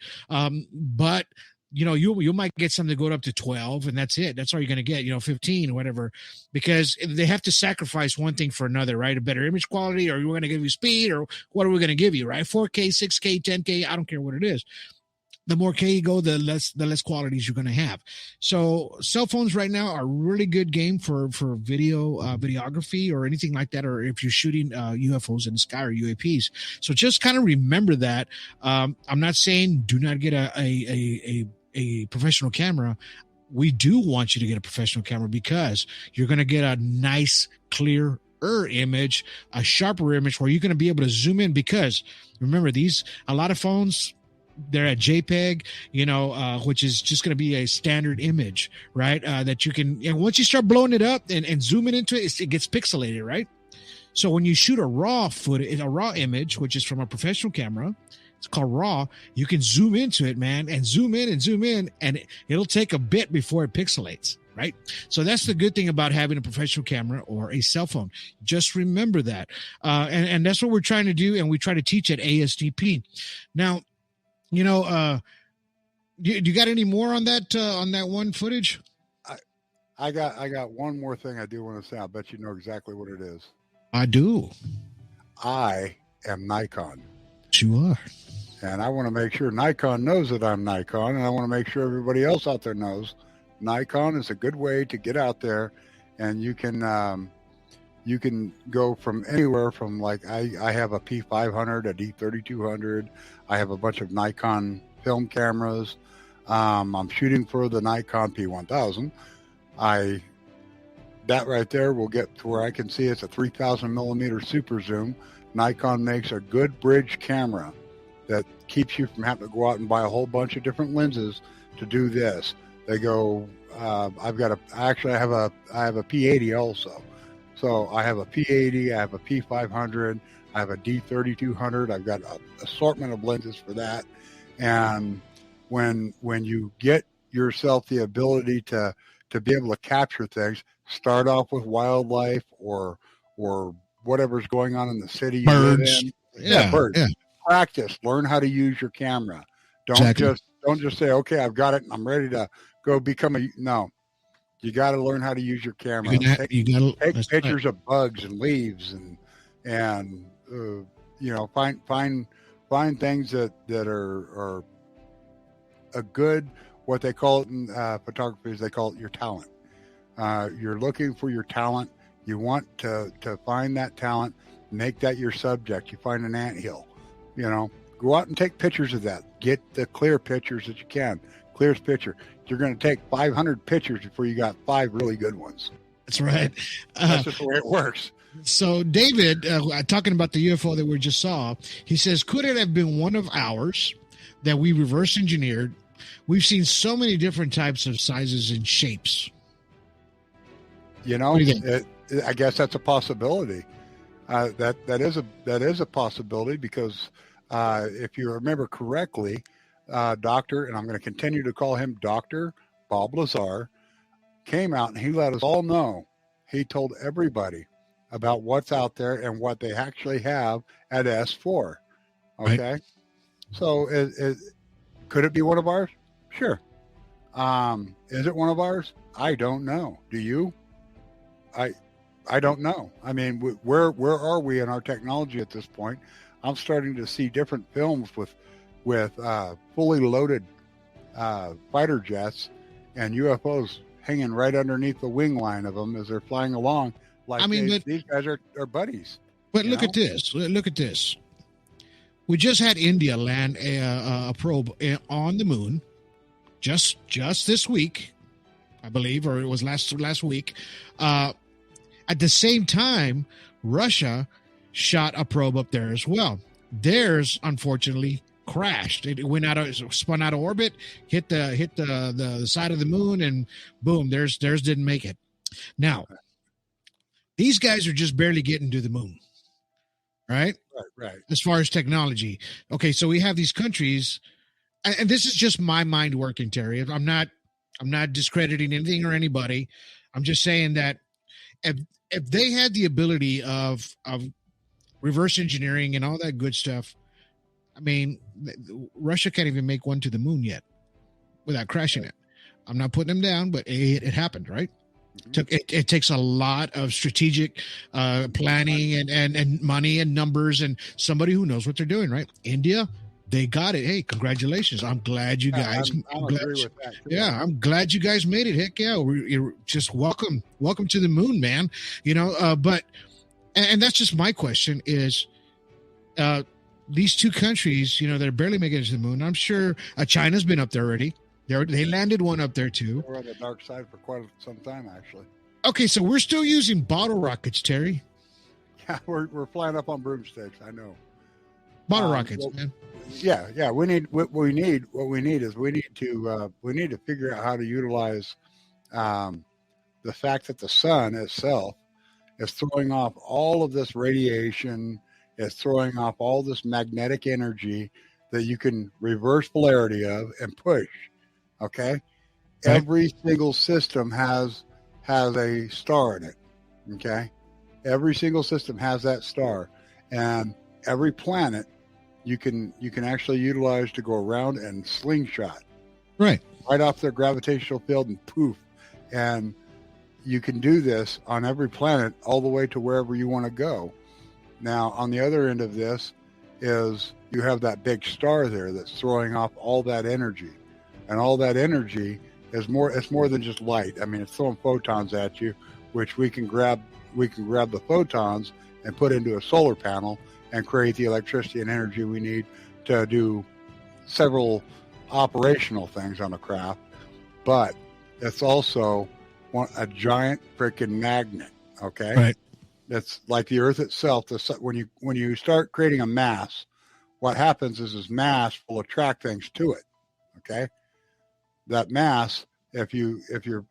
Speaker 5: but you might get something to go up to 12, and that's it. That's all you're going to get, 15 or whatever, because they have to sacrifice one thing for another, right? A better image quality, or we're going to give you speed, or what are we going to give you, right? 4K, 6K, 10K, I don't care what it is. The more K you go, the less qualities you're going to have. So cell phones right now are a really good game for videography or anything like that, or if you're shooting UFOs in the sky or UAPs. So just kind of remember that. I'm not saying do not get a professional camera. We do want you to get a professional camera, because you're going to get a nice, clear image, a sharper image, where you're going to be able to zoom in, because remember, a lot of phones, they're at JPEG, which is just going to be a standard image, right? That you can, and once you start blowing it up and zooming into it, it gets pixelated, right? So when you shoot a raw image, which is from a professional camera, it's called RAW. You can zoom into it, man, and zoom in, and it'll take a bit before it pixelates, right? So that's the good thing about having a professional camera or a cell phone. Just remember that. And that's what we're trying to do, and we try to teach at ASDP. Now, do you got any more on that one footage?
Speaker 1: I got one more thing I do want to say. I bet you know exactly what it is.
Speaker 5: I do.
Speaker 1: I am Nikon.
Speaker 5: You are.
Speaker 1: And I want to make sure Nikon knows that I'm Nikon, and I want to make sure everybody else out there knows Nikon is a good way to get out there, and you can go from anywhere from, like, I have a P500, a D3200. I have a bunch of Nikon film cameras. I'm shooting for the Nikon P1000. That right there will get to where I can see it's a 3,000 millimeter super zoom. Nikon makes a good bridge camera that keeps you from having to go out and buy a whole bunch of different lenses to do this. They go, I have a P80 also. So I have a P80, I have a P500, I have a D3200. I've got an assortment of lenses for that. And when you get yourself the ability to be able to capture things, start off with wildlife or whatever's going on in the city you live in.
Speaker 5: Yeah,
Speaker 1: birds.
Speaker 5: Yeah.
Speaker 1: Practice. Learn how to use your camera. Don't just say, okay, I've got it and I'm ready to go become no. You got to learn how to use your camera. Take pictures of bugs and leaves and find things that are a good, what they call it in photography is they call it your talent. You're looking for your talent. You want to find that talent, make that your subject. You find an anthill, go out and take pictures of that. Get the clear pictures that you can. Clearest picture. You're going to take 500 pictures before you got 5 really good ones.
Speaker 5: That's right.
Speaker 1: That's just the way it works.
Speaker 5: So David, talking about the UFO that we just saw, he says, could it have been one of ours that we reverse engineered? We've seen so many different types of sizes and shapes.
Speaker 1: I guess that's a possibility. That is a possibility because if you remember correctly, Dr., and I'm going to continue to call him Dr. Bob Lazar, came out and he let us all know. He told everybody about what's out there and what they actually have at S4. Okay, right. So could it be one of ours? Sure. Is it one of ours? I don't know. Do you? I don't know. I mean, where are we in our technology at this point? I'm starting to see different films with fully loaded fighter jets and UFOs hanging right underneath the wing line of them as they're flying along. These guys are buddies.
Speaker 5: But look at this. Look at this. We just had India land a probe on the moon just this week, I believe, or it was last week. At the same time, Russia shot a probe up there as well. Theirs, unfortunately, crashed. It spun out of orbit, hit the side of the moon, and boom, theirs didn't make it. Now, these guys are just barely getting to the moon, right?
Speaker 1: Right.
Speaker 5: As far as technology, okay. So we have these countries, and this is just my mind working, Terry. I'm not discrediting anything or anybody. I'm just saying that if they had the ability of reverse engineering and all that good stuff, I mean, Russia can't even make one to the moon yet without crashing it. I'm not putting them down, but it happened, right? Mm-hmm. It takes a lot of strategic planning and money and numbers and somebody who knows what they're doing, right? India, they got it. Hey, congratulations. I'm glad you guys.
Speaker 1: I agree with that.
Speaker 5: Yeah, I'm glad you guys made it. Heck yeah. You're just welcome to the moon, man. But that's just my question is, these two countries, they're barely making it to the moon. I'm sure China's been up there already. They landed one up there too.
Speaker 1: We're on the dark side for quite some time, actually.
Speaker 5: Okay, so we're still using bottle rockets, Terry.
Speaker 1: Yeah, we're flying up on broomsticks. I know.
Speaker 5: Bottle rockets,
Speaker 1: well,
Speaker 5: man.
Speaker 1: yeah. We need what we need. What we need is we need to figure out how to utilize the fact that the sun itself is throwing off all of this radiation, is throwing off all this magnetic energy that you can reverse polarity of and push. Okay, right. Every single system has a star in it. Okay, every single system has that star, and every planet you can actually utilize to go around and slingshot right off their gravitational field and poof, and you can do this on every planet all the way to wherever you want to go. Now, on the other end of this is you have that big star there that's throwing off all that energy, and all that energy is it's more than just light. I mean, it's throwing photons at you, which we can grab the photons and put into a solar panel and create the electricity and energy we need to do several operational things on the craft. But it's also a giant freaking magnet. Okay,
Speaker 5: right.
Speaker 1: It's like the Earth itself. When you start creating a mass, what happens is this mass will attract things to it. Okay, that mass, if you're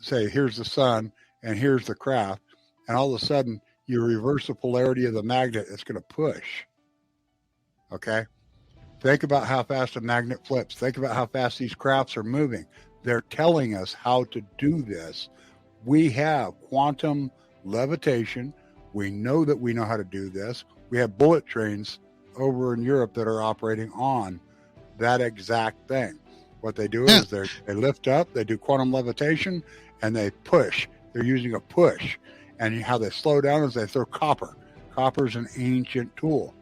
Speaker 1: say here's the sun and here's the craft, and all of a sudden you reverse the polarity of the magnet, it's going to push. Okay, think about how fast a magnet flips. Think about how fast these crafts are moving. They're telling us how to do this. We have quantum levitation. We know that we know how to do this. We have bullet trains over in Europe that are operating on that exact thing. What they do is they lift up, they do quantum levitation, and they push. They're using a push. And how they slow down is they throw copper. Copper is an ancient tool.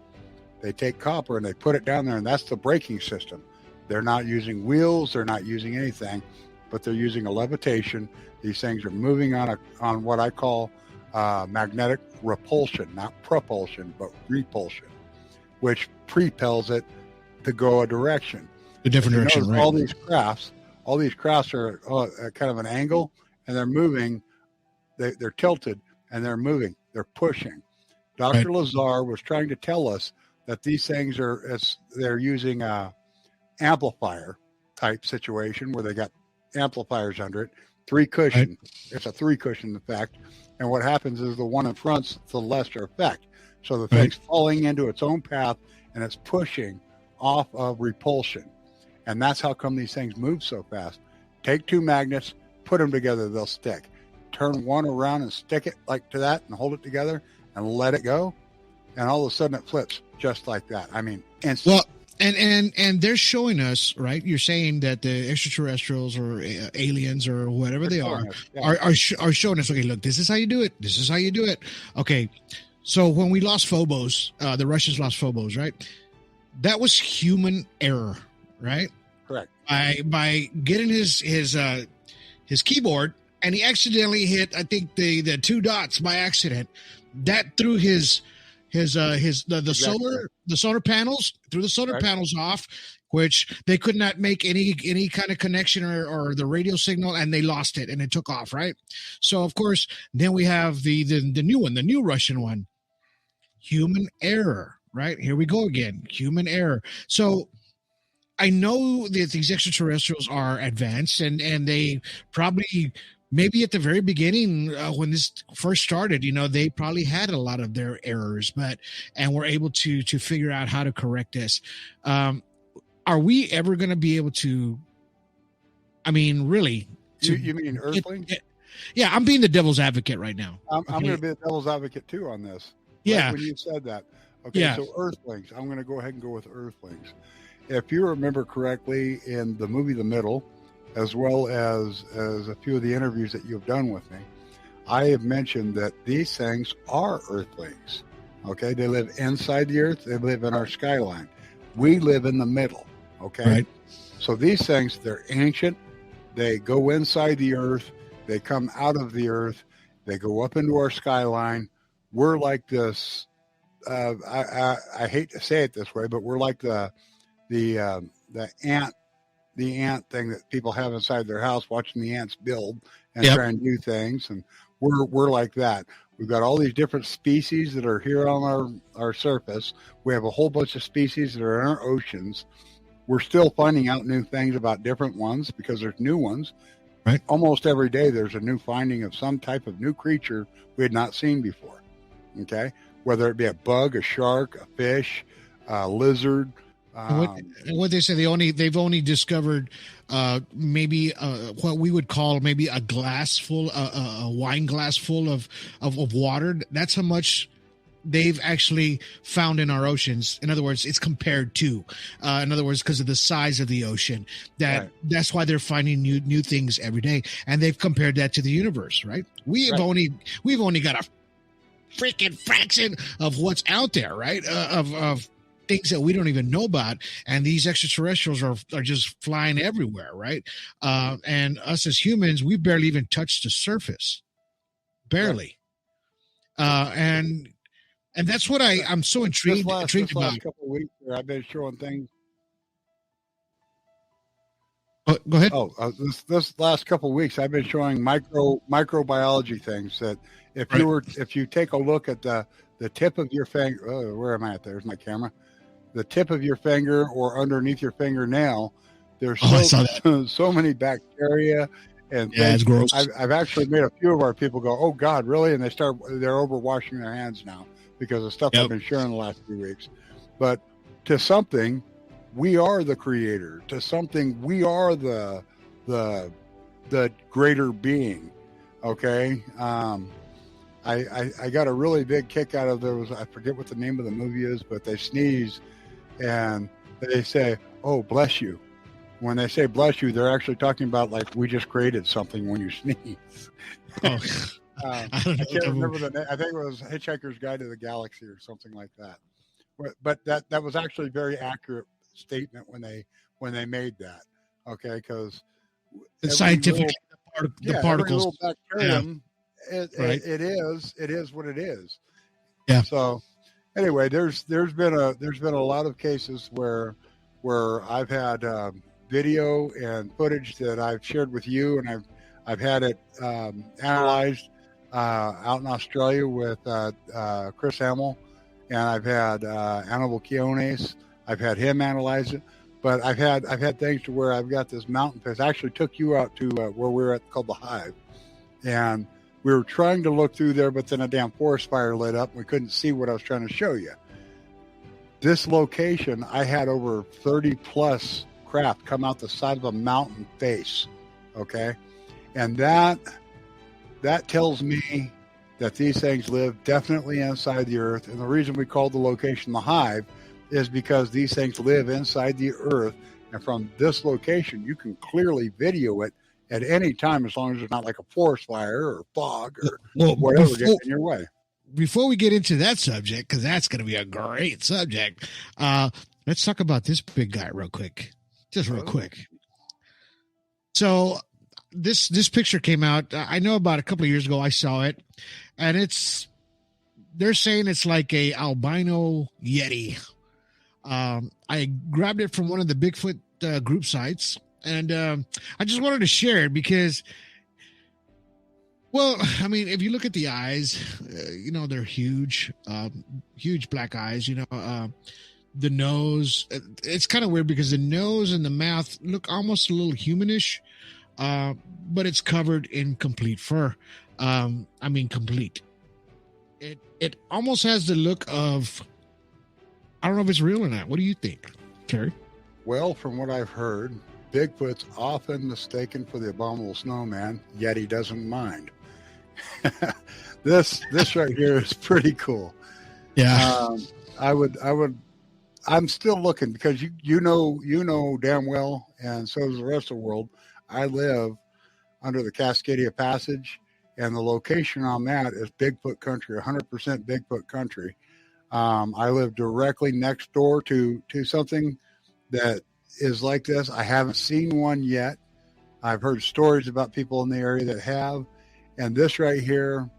Speaker 1: They take copper and they put it down there, and that's the braking system. They're not using wheels. They're not using anything, but they're using a levitation. These things are moving on what I call magnetic repulsion, not propulsion, but repulsion, which propels it to go a direction.
Speaker 5: A different direction, right?
Speaker 1: All these crafts are at kind of an angle, and they're moving. They're tilted, and they're moving. They're pushing. Dr. Lazar was trying to tell us that these things they're using a amplifier type situation where they got amplifiers under it, 3 cushion. Right. It's a 3 cushion, in fact. And what happens is the one in front's the lesser effect. So the thing's falling into its own path, and it's pushing off of repulsion. And that's how come these things move so fast. Take 2 magnets, put them together, they'll stick. Turn one around and stick it like to that and hold it together and let it go. And all of a sudden it flips just like that. I mean, instantly.
Speaker 5: Well, and they're showing us, right? You're saying that the extraterrestrials or aliens or whatever they are showing us, okay, look, this is how you do it. This is how you do it. Okay. So when we lost Phobos, the Russians lost Phobos, right? That was human error, right?
Speaker 1: Correct.
Speaker 5: By getting his keyboard, and he accidentally hit, I think, the 2 dots by accident. That threw the solar panels, threw the solar panels off, which they could not make any kind of connection or the radio signal, and they lost it and it took off, right? So of course, then we have the new one, the new Russian one. Human error, right? Here we go again. Human error. So I know that these extraterrestrials are advanced, and they probably, maybe at the very beginning, when this first started, they probably had a lot of their errors, and were able to figure out how to correct this. Are we ever going to be able to? I mean, really?
Speaker 1: You mean Earthlings?
Speaker 5: Yeah, I'm being the devil's advocate right now.
Speaker 1: I'm going to be the devil's advocate too on this.
Speaker 5: Yeah,
Speaker 1: right when you said that. Okay, so Earthlings. I'm going to go ahead and go with Earthlings. If you remember correctly, in the movie The Middle, as well as a few of the interviews that you've done with me, I have mentioned that these things are Earthlings. Okay, they live inside the Earth. They live in our skyline. We live in the middle. Okay,
Speaker 5: right.
Speaker 1: So these things, they're ancient. They go inside the Earth. They come out of the Earth. They go up into our skyline. We're like this. I hate to say it this way, but we're like the ant thing that people have inside their house, watching the ants build and try and do things. And we're like that. We've got all these different species that are here on our surface. We have a whole bunch of species that are in our oceans. We're still finding out new things about different ones because there's new ones.
Speaker 5: Right.
Speaker 1: Almost every day there's a new finding of some type of new creature we had not seen before. Okay? Whether it be a bug, a shark, a fish, a lizard.
Speaker 5: What they say, they've only discovered maybe what we would call maybe a glass full, a wine glass full of water. That's how much they've actually found in our oceans. In other words, it's compared to, in other words, because of the size of the ocean. That's why they're finding new things every day, and they've compared that to the universe. Right? We've only got a freaking fraction of what's out there. Right? Of things that we don't even know about, and these extraterrestrials are just flying everywhere, right? And us as humans, we barely even touched the surface, barely. And that's what I'm so intrigued
Speaker 1: this
Speaker 5: about.
Speaker 1: Last couple of weeks, I've been showing things.
Speaker 5: Go ahead.
Speaker 1: This last couple of weeks, I've been showing microbiology things that if you take a look at the tip of your finger, where am I at? There's my camera. The tip of your finger or underneath your fingernail, there's so many bacteria and things.
Speaker 5: It's gross.
Speaker 1: I've actually made a few of our people go, "Oh God, really?" And they're over washing their hands now because of stuff I've been sharing the last few weeks. But to something, we are the creator. To something, we are the greater being. Okay. I got a really big kick out of I forget what the name of the movie is, but they sneeze and they say, "Oh, bless you." When they say bless you, they're actually talking about like we just created something when you sneeze.
Speaker 5: Oh,
Speaker 1: I can't remember the name. I think it was Hitchhiker's Guide to the Galaxy or something like that. But that was actually a very accurate statement when they made that. Okay, because
Speaker 5: the scientific the particles.
Speaker 1: Every little bacterium, it is what it is.
Speaker 5: Yeah.
Speaker 1: So anyway, there's been a lot of cases where I've had video and footage that I've shared with you, and I've had it analyzed out in Australia with Chris Hamill, and I've had Annabelle Quiones. I've had him analyze it, but I've had things to where I've got this mountain piss. I actually took you out to where we were at called the Hive, and we were trying to look through there, but then a damn forest fire lit up and we couldn't see what I was trying to show you. This location, I had over 30 plus craft come out the side of a mountain face. Okay. And that tells me that these things live definitely inside the earth. And the reason we called the location the Hive is because these things live inside the earth. And from this location, you can clearly video it at any time, as long as it's not like a forest fire or fog or whatever getting in your way.
Speaker 5: Before we get into that subject, because that's going to be a great subject, let's talk about this big guy real quick. Just real quick. So this picture came out, I know about a couple of years ago. I saw it, and they're saying it's like a albino Yeti. I grabbed it from one of the Bigfoot group sites, and I just wanted to share it because, well, I mean, if you look at the eyes, they're huge, huge black eyes, the nose, it's kind of weird because the nose and the mouth look almost a little humanish, but it's covered in complete fur. Complete. It almost has the look of, I don't know if it's real or not. What do you think, Kerry?
Speaker 1: Well, from what I've heard, Bigfoot's often mistaken for the abominable snowman, yet he doesn't mind. This right here is pretty cool.
Speaker 5: Yeah.
Speaker 1: I'm still looking because you know damn well, and so does the rest of the world, I live under the Cascadia Passage, and the location on that is Bigfoot country, 100% Bigfoot country. I live directly next door to something that is like this. I haven't seen one yet. I've heard stories about people in the area that have, and this right here,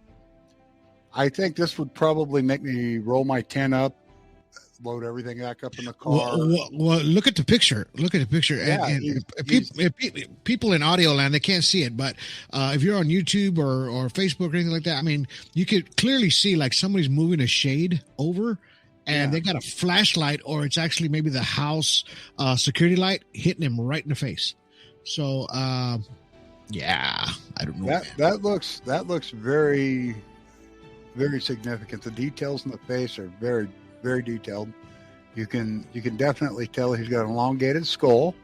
Speaker 1: I think this would probably make me roll my tent up load everything back up in the car.
Speaker 5: Well, look at the picture. Look at the picture.
Speaker 1: Yeah,
Speaker 5: And people in audio land, they can't see it, but if you're on YouTube or Facebook or anything like that, I mean, you could clearly see like somebody's moving a shade over, and they got a flashlight, or it's actually maybe the house security light hitting him right in the face. So, yeah, I don't know.
Speaker 1: That looks very, very significant. The details in the face are very, very detailed. You can definitely tell he's got an elongated skull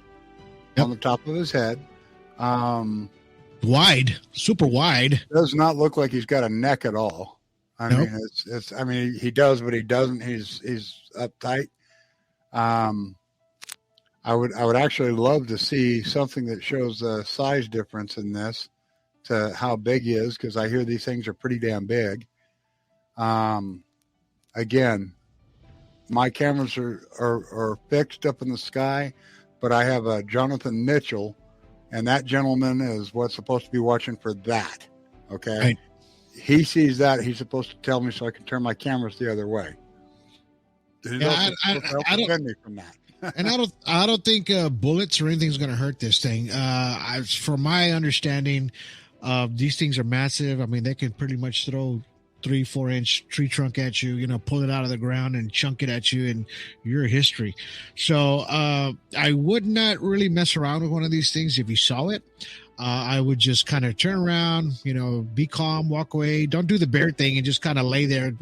Speaker 1: on the top of his head.
Speaker 5: Wide, super wide.
Speaker 1: Does not look like he's got a neck at all. I mean, it's. I mean, he does, but he doesn't. He's uptight. I would actually love to see something that shows the size difference in this to how big he is, because I hear these things are pretty damn big. Again, my cameras are fixed up in the sky, but I have a Jonathan Mitchell, and that gentleman is what's supposed to be watching for that. Okay.
Speaker 5: Right.
Speaker 1: He sees that. He's supposed to tell me so I can turn my cameras the other way.
Speaker 5: Yeah,
Speaker 1: I don't defend me from that.
Speaker 5: And I don't think bullets or anything's going to hurt this thing. From my understanding, these things are massive. I mean, they can pretty much throw 3-4 inch tree trunk at you, pull it out of the ground and chunk it at you, and you're history. So I would not really mess around with one of these things if you saw it. I would just kind of turn around, be calm, walk away. Don't do the bear thing and just kind of lay there.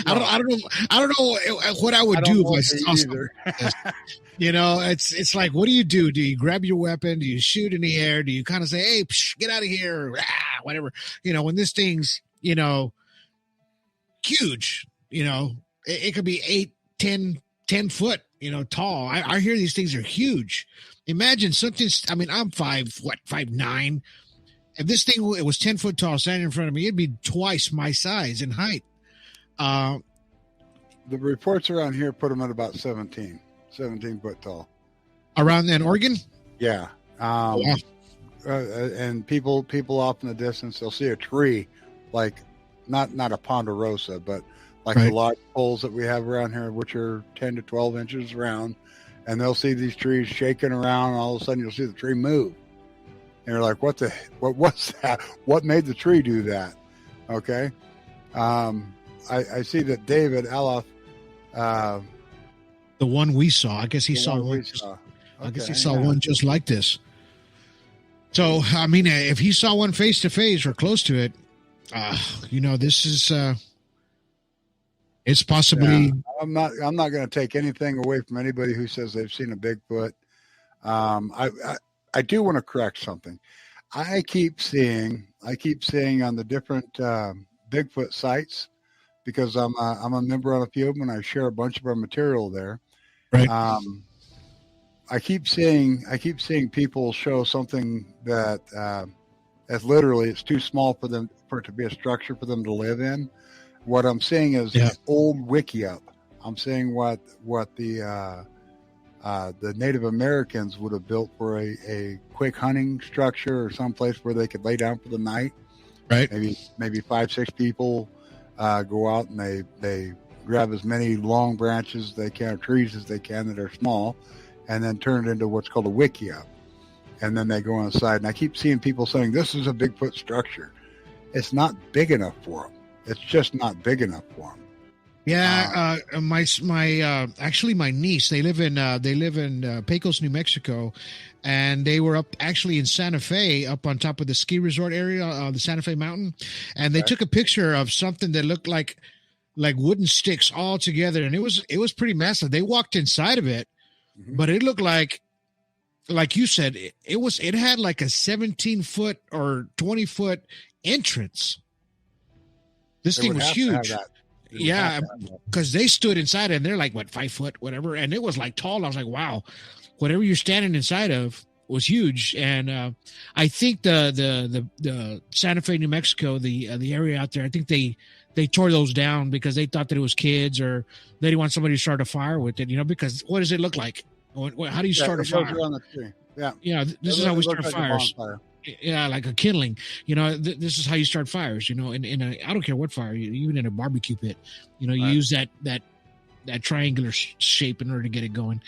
Speaker 5: I don't know what I would do if I saw something like this. It's like, what do you do? Do you grab your weapon? Do you shoot in the air? Do you kind of say, hey, get out of here? Whatever. When this thing's, huge, it could be 8, 10 foot, tall. I hear these things are huge. Imagine something. I mean, I'm 5'9". If this thing it was 10 foot tall standing in front of me, it'd be twice my size in height.
Speaker 1: The reports around here put them at about 17 foot tall.
Speaker 5: Around in Oregon?
Speaker 1: Yeah. And people off in the distance, they'll see a tree, like not a ponderosa, but like the large poles that we have around here, which are 10 to 12 inches around. And they'll see these trees shaking around, and all of a sudden you'll see the tree move. And you're like, what was that? What made the tree do that? Okay. I see that David Alof,
Speaker 5: the one we saw, I guess he saw one. I guess he saw one just like this. So, I mean, if he saw one face to face or close to it, this is, it's possibly.
Speaker 1: Yeah, I'm not going to take anything away from anybody who says they've seen a Bigfoot. I do want to correct something. I keep seeing on the different Bigfoot sites, because I'm a member on a few of them, and I share a bunch of our material there.
Speaker 5: Right.
Speaker 1: I keep seeing people show something that as literally it's too small for it to be a structure for them to live in. What I'm seeing is old wiki up. I'm seeing what the Native Americans would have built for a quick hunting structure, or someplace where they could lay down for the night.
Speaker 5: Right.
Speaker 1: Maybe 5-6 people go out and they grab as many long branches they can, trees as they can that are small, and then turn it into what's called a wiki up. And then they go inside. And I keep seeing people saying this is a Bigfoot structure. It's not big enough for them. It's just not big enough for them.
Speaker 5: Yeah, my niece, they live in Pecos, New Mexico, and they were up actually in Santa Fe, up on top of the ski resort area, the Santa Fe Mountain, and they took a picture of something that looked like wooden sticks all together, and it was pretty massive. They walked inside of it, but it looked like you said, it had like a 17 foot or 20 foot entrance. This thing was huge. Yeah, because they stood inside and they're like, 5 foot, whatever. And it was like tall. I was like, wow, whatever you're standing inside of was huge. And I think the Santa Fe, New Mexico, the area out there, I think they tore those down because they thought that it was kids, or they didn't want somebody to start a fire with it, because what does it look like? How do you start a fire?
Speaker 1: On the tree. Yeah.
Speaker 5: Yeah. This is how we start fires. Yeah, like a kindling. This is how you start fires. In a I don't care what fire, even in a barbecue pit. You use that triangular shape in order to get it going.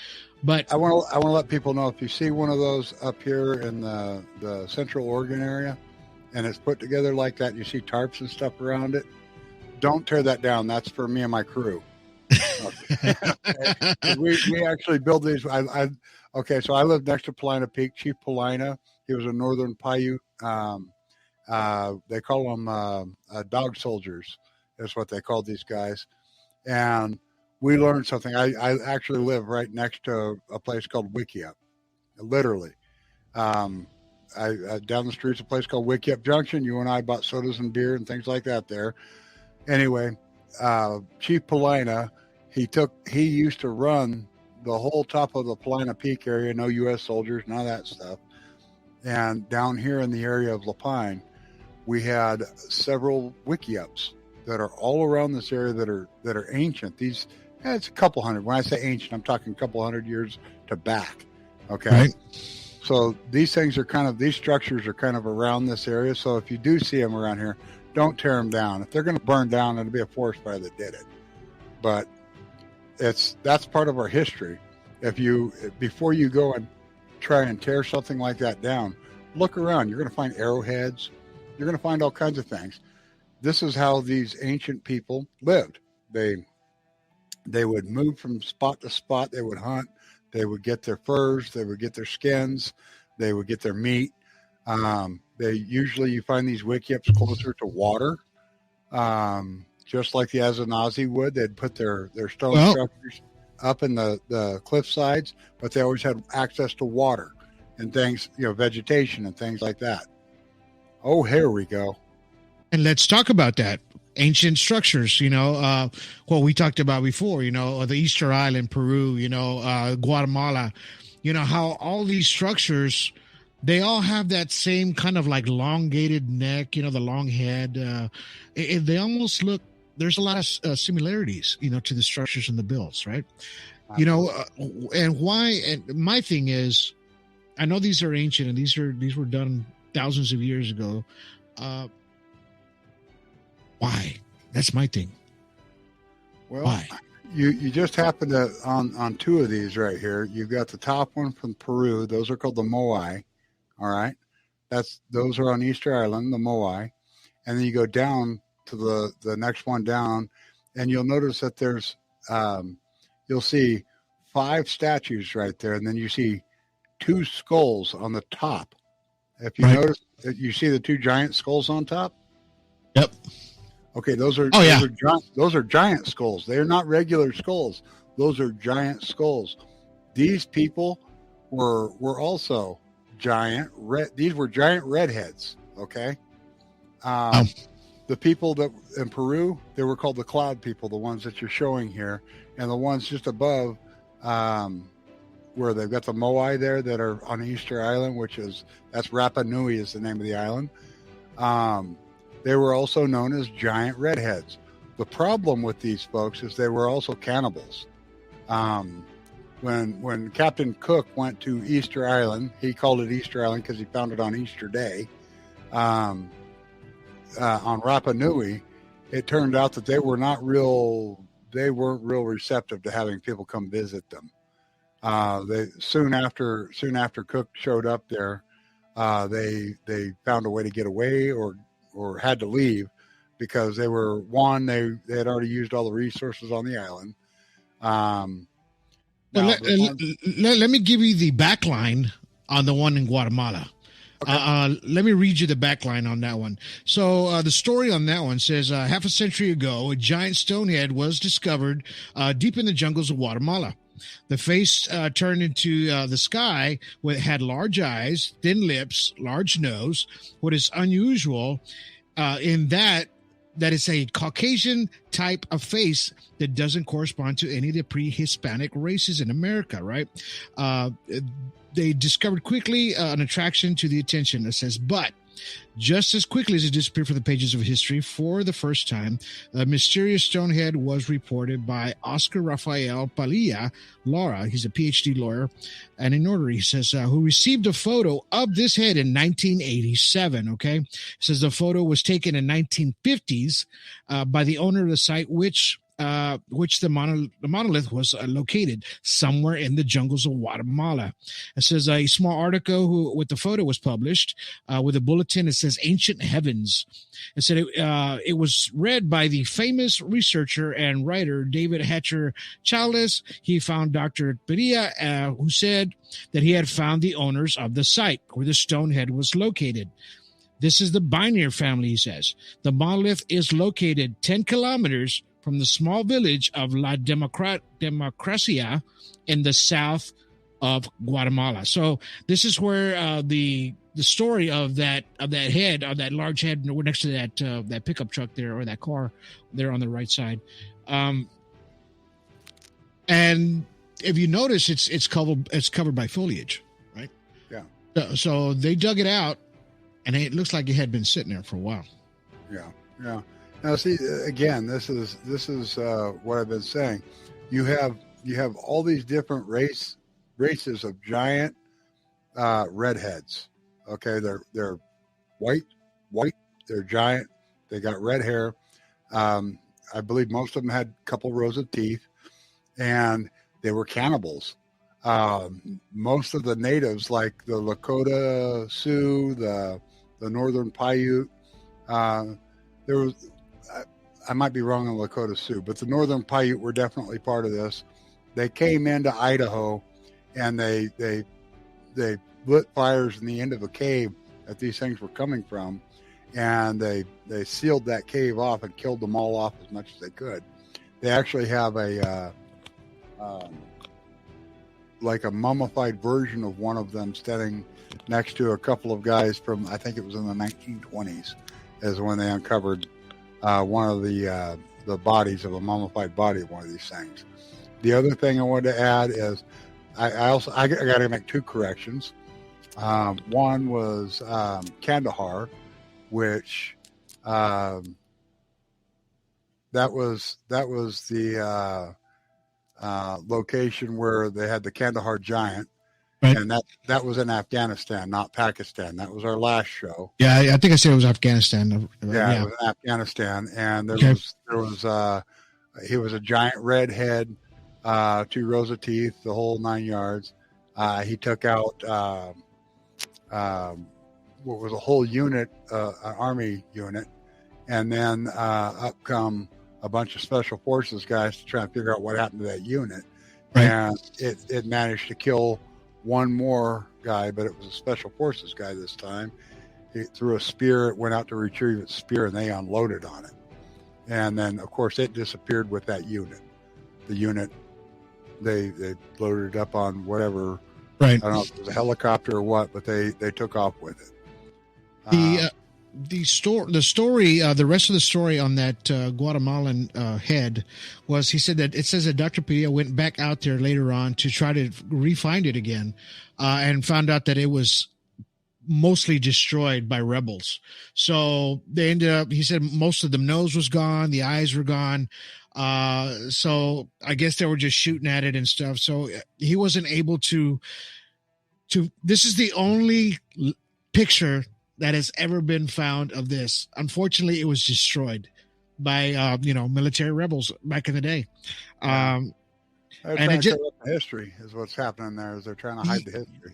Speaker 5: But
Speaker 1: I want to let people know, if you see one of those up here in the Central Oregon area, and it's put together like that, you see tarps and stuff around it, don't tear that down. That's for me and my crew. Okay. we actually build these. Okay, so I live next to Paulina Peak. Chief Paulina, he was a Northern Paiute. They call them dog soldiers, is what they called these guys. And we learned something. I actually live right next to a place called Wickiup, literally. Down the street's a place called Wickiup Junction. You and I bought sodas and beer and things like that there. Anyway, Chief Paulina, he used to run the whole top of the Paulina Peak area, no U.S. soldiers, none of that stuff. And down here in the area of Lapine, we had several Wickiups that are all around this area that are ancient. It's a couple hundred. When I say ancient, I'm talking a couple hundred years to back. Okay.
Speaker 5: Right.
Speaker 1: So these structures are kind of around this area. So if you do see them around here, don't tear them down. If they're going to burn down, it'll be a forest fire that did it. But that's part of our history. Before you go and try and tear something like that down, look around. You're going to find arrowheads. You're going to find all kinds of things. This is how these ancient people lived. They would move from spot to spot. They would hunt. They would get their furs. They would get their skins. They would get their meat. You find these Wickiups closer to water, just like the Azenazi would. They'd put their stone structures up in the cliff sides, but they always had access to water and things, vegetation and things like that. Oh, here we go.
Speaker 5: And let's talk about that. Ancient structures, what we talked about before, the Easter Island, Peru, Guatemala, how all these structures, they all have that same kind of like elongated neck, the long head. They almost look, there's a lot of similarities, to the structures and the builds, right? And why, and my thing is, I know these are ancient and these were done thousands of years ago. Why? That's my thing.
Speaker 1: Well,
Speaker 5: why?
Speaker 1: You just happen to on two of these right here. You've got the top one from Peru. Those are called the Moai. All right, those are on Easter Island, the Moai, and then you go down to the next one down, and you'll notice that there's you'll see 5 statues right there, and then you see 2 skulls on the top. If you notice that you see the 2 giant skulls on top.
Speaker 5: Yep.
Speaker 1: Okay, those are giant skulls. They are not regular skulls. Those are giant skulls. These people were also giant red. These were giant redheads. Okay. The people that in Peru, they were called the cloud people, the ones that you're showing here, and the ones just above, where they've got the Moai there that are on Easter Island, that's Rapa Nui is the name of the island. They were also known as giant redheads. The problem with these folks is they were also cannibals. When Captain Cook went to Easter Island, he called it Easter Island because he found it on Easter Day. On Rapa Nui, it turned out that they weren't real receptive to having people come visit them. They soon after Cook showed up there, they found a way to get away or had to leave because they had already used all the resources on the island.
Speaker 5: Let me give you the backline on the one in Guatemala. Okay. Let me read you the backline on that one. So the story on that one says, half a century ago, a giant stone head was discovered deep in the jungles of Guatemala. The face turned into the sky had large eyes, thin lips, large nose. What is unusual in that it's a Caucasian type of face that doesn't correspond to any of the pre-Hispanic races in America, right? They discovered quickly an attraction to the attention. It says, but just as quickly as it disappeared from the pages of history for the first time, a mysterious stone head was reported by Oscar Rafael Padilla Lara. He's a PhD lawyer and a notary. He says, who received a photo of this head in 1987. Okay. He says the photo was taken in 1950s by the owner of the site, which which the monolith was located somewhere in the jungles of Guatemala. It says a small article with the photo was published with a bulletin. It says Ancient Heavens. It said it was read by the famous researcher and writer David Hatcher Childless. He found Dr. Padilla, who said that he had found the owners of the site where the stone head was located. This is the Binier family, he says. The monolith is located 10 kilometers from the small village of La Democracia in the south of Guatemala. So this is where the story of that head, of that large head next to that pickup truck there, or that car there on the right side. And if you notice, it's covered by foliage, right?
Speaker 1: Yeah.
Speaker 5: So they dug it out, and it looks like it had been sitting there for a while.
Speaker 1: Yeah. Now, see, again, this is what I've been saying. You have all these different races of giant redheads. Okay, they're white. They're giant. They got red hair. I believe most of them had a couple rows of teeth, and they were cannibals. Most of the natives, like the Lakota Sioux, the Northern Paiute, there was. I might be wrong on Lakota Sioux, but the Northern Paiute were definitely part of this. They came into Idaho, and they lit fires in the end of a cave that these things were coming from, and they sealed that cave off and killed them all off as much as they could. They actually have like a mummified version of one of them standing next to a couple of guys from, I think it was in the 1920s, is when they uncovered one of the bodies of a mummified body of one of these things. The other thing I wanted to add is I got to make two corrections. One was Kandahar, which that was the location where they had the Kandahar giant. Right. And that was in Afghanistan, not Pakistan. That was our last show.
Speaker 5: Yeah, I think I said it was Afghanistan.
Speaker 1: Yeah, it was in Afghanistan, and he was a giant red head, 2 rows of teeth, the whole 9 yards. He took out what was a whole unit, an army unit, and then up come a bunch of special forces guys to try and figure out what happened to that unit. Right. And it managed to kill one more guy, but it was a special forces guy this time. He threw a spear. It went out to retrieve its spear, and they unloaded on it. And then, of course, it disappeared with that unit. The unit, they loaded it up on whatever. Right. I don't know if it was a helicopter or what, but they took off with it.
Speaker 5: The rest of the story on that Guatemalan head was, he said that it says that Dr. Padilla went back out there later on to try to re-find it again, and found out that it was mostly destroyed by rebels. So they ended up, he said most of the nose was gone, the eyes were gone. So I guess they were just shooting at it and stuff. So he wasn't able to, this is the only picture that has ever been found of this. Unfortunately, it was destroyed by military rebels back in the day. And
Speaker 1: it just, the history is what's happening there, is they're trying to hide the history.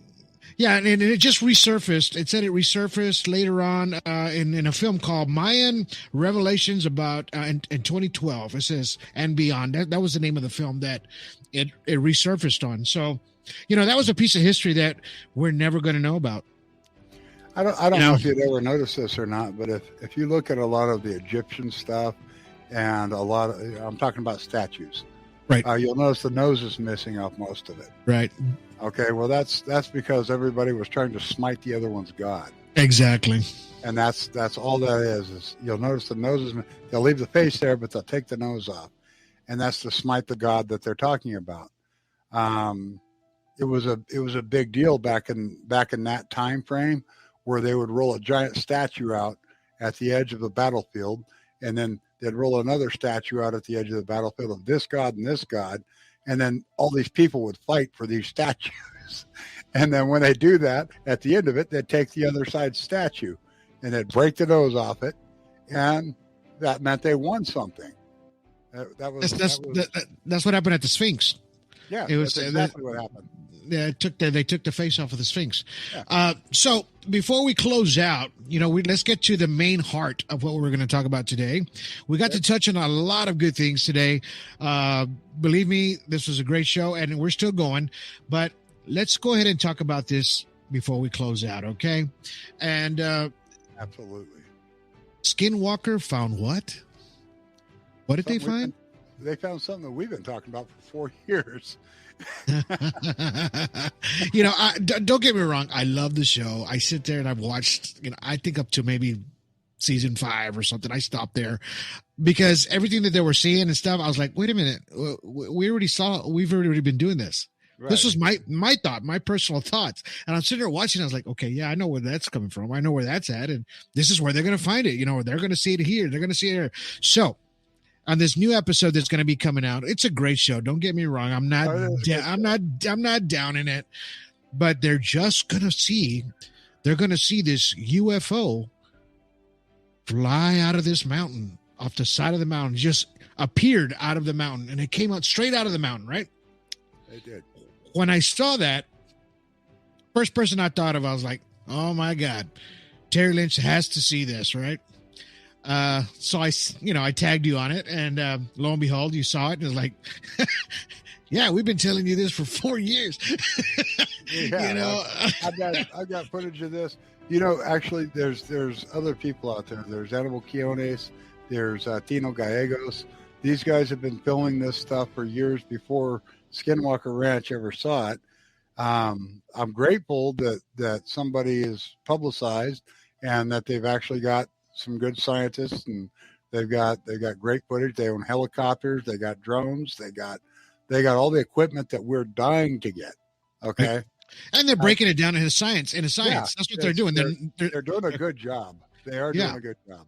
Speaker 5: Yeah, and it just resurfaced. It said it resurfaced later on in a film called Mayan Revelations about in 2012. It says, and beyond. That was the name of the film that it resurfaced on. So, that was a piece of history that we're never going to know about.
Speaker 1: I don't know if you'd ever noticed this or not, but if you look at a lot of the Egyptian stuff and I'm talking about statues, right? You'll notice the nose is missing off most of it. Right. Okay. Well, that's because everybody was trying to smite the other one's god. Exactly. And that's all that is you'll notice the nose is, they'll leave the face there, but they'll take the nose off, and that's to smite the god that they're talking about. It was a big deal back in that time frame, where they would roll a giant statue out at the edge of the battlefield, and then they'd roll another statue out at the edge of the battlefield of this god and this god, and then all these people would fight for these statues. And then when they do that, at the end of it, they'd take the other side's statue, and they'd break the nose off it, and that meant they won something.
Speaker 5: That's what happened at the Sphinx.
Speaker 1: Yeah,
Speaker 5: It was
Speaker 1: that's exactly what happened.
Speaker 5: They took the face off of the Sphinx.
Speaker 1: Yeah.
Speaker 5: So before we close out, let's get to the main heart of what we're going to talk about today. We got to touch on a lot of good things today. Believe me, this was a great show, and we're still going. But let's go ahead and talk about this before we close out, okay? And
Speaker 1: Absolutely.
Speaker 5: Skinwalker found what? What did they find?
Speaker 1: They found something that we've been talking about for 4 years.
Speaker 5: Don't get me wrong. I love the show. I sit there and I've watched, I think up to maybe season 5 or something. I stopped there because everything that they were seeing and stuff, I was like, wait a minute. We've already been doing this. Right. This was my thought, my personal thoughts. And I'm sitting there watching. I was like, okay, yeah, I know where that's coming from. I know where that's at. And this is where they're going to find it. They're going to see it here. They're going to see it here. So, on this new episode that's going to be coming out, it's a great show. Don't get me wrong. I'm not down in it, but they're going to see this UFO fly out of this mountain, off the side of the mountain, just appeared out of the mountain, and it came out straight out of the mountain, right?
Speaker 1: It did.
Speaker 5: When I saw that, first person I thought of, I was like, oh my God, Terry Linch has to see this, right? So I tagged you on it, and lo and behold, you saw it, and it was like, yeah, we've been telling you this for 4 years.
Speaker 1: Yeah, I've got footage of this. Actually, there's other people out there. There's Animal Quiones. There's Tino Gallegos. These guys have been filming this stuff for years before Skinwalker Ranch ever saw it. I'm grateful that somebody is publicized and that they've actually got some good scientists, and they've got great footage. They own helicopters, they got drones, they got all the equipment that we're dying to get. Okay.
Speaker 5: And they're breaking it down into science. Yeah, that's what they're doing.
Speaker 1: They're doing a good job. They are doing a good job.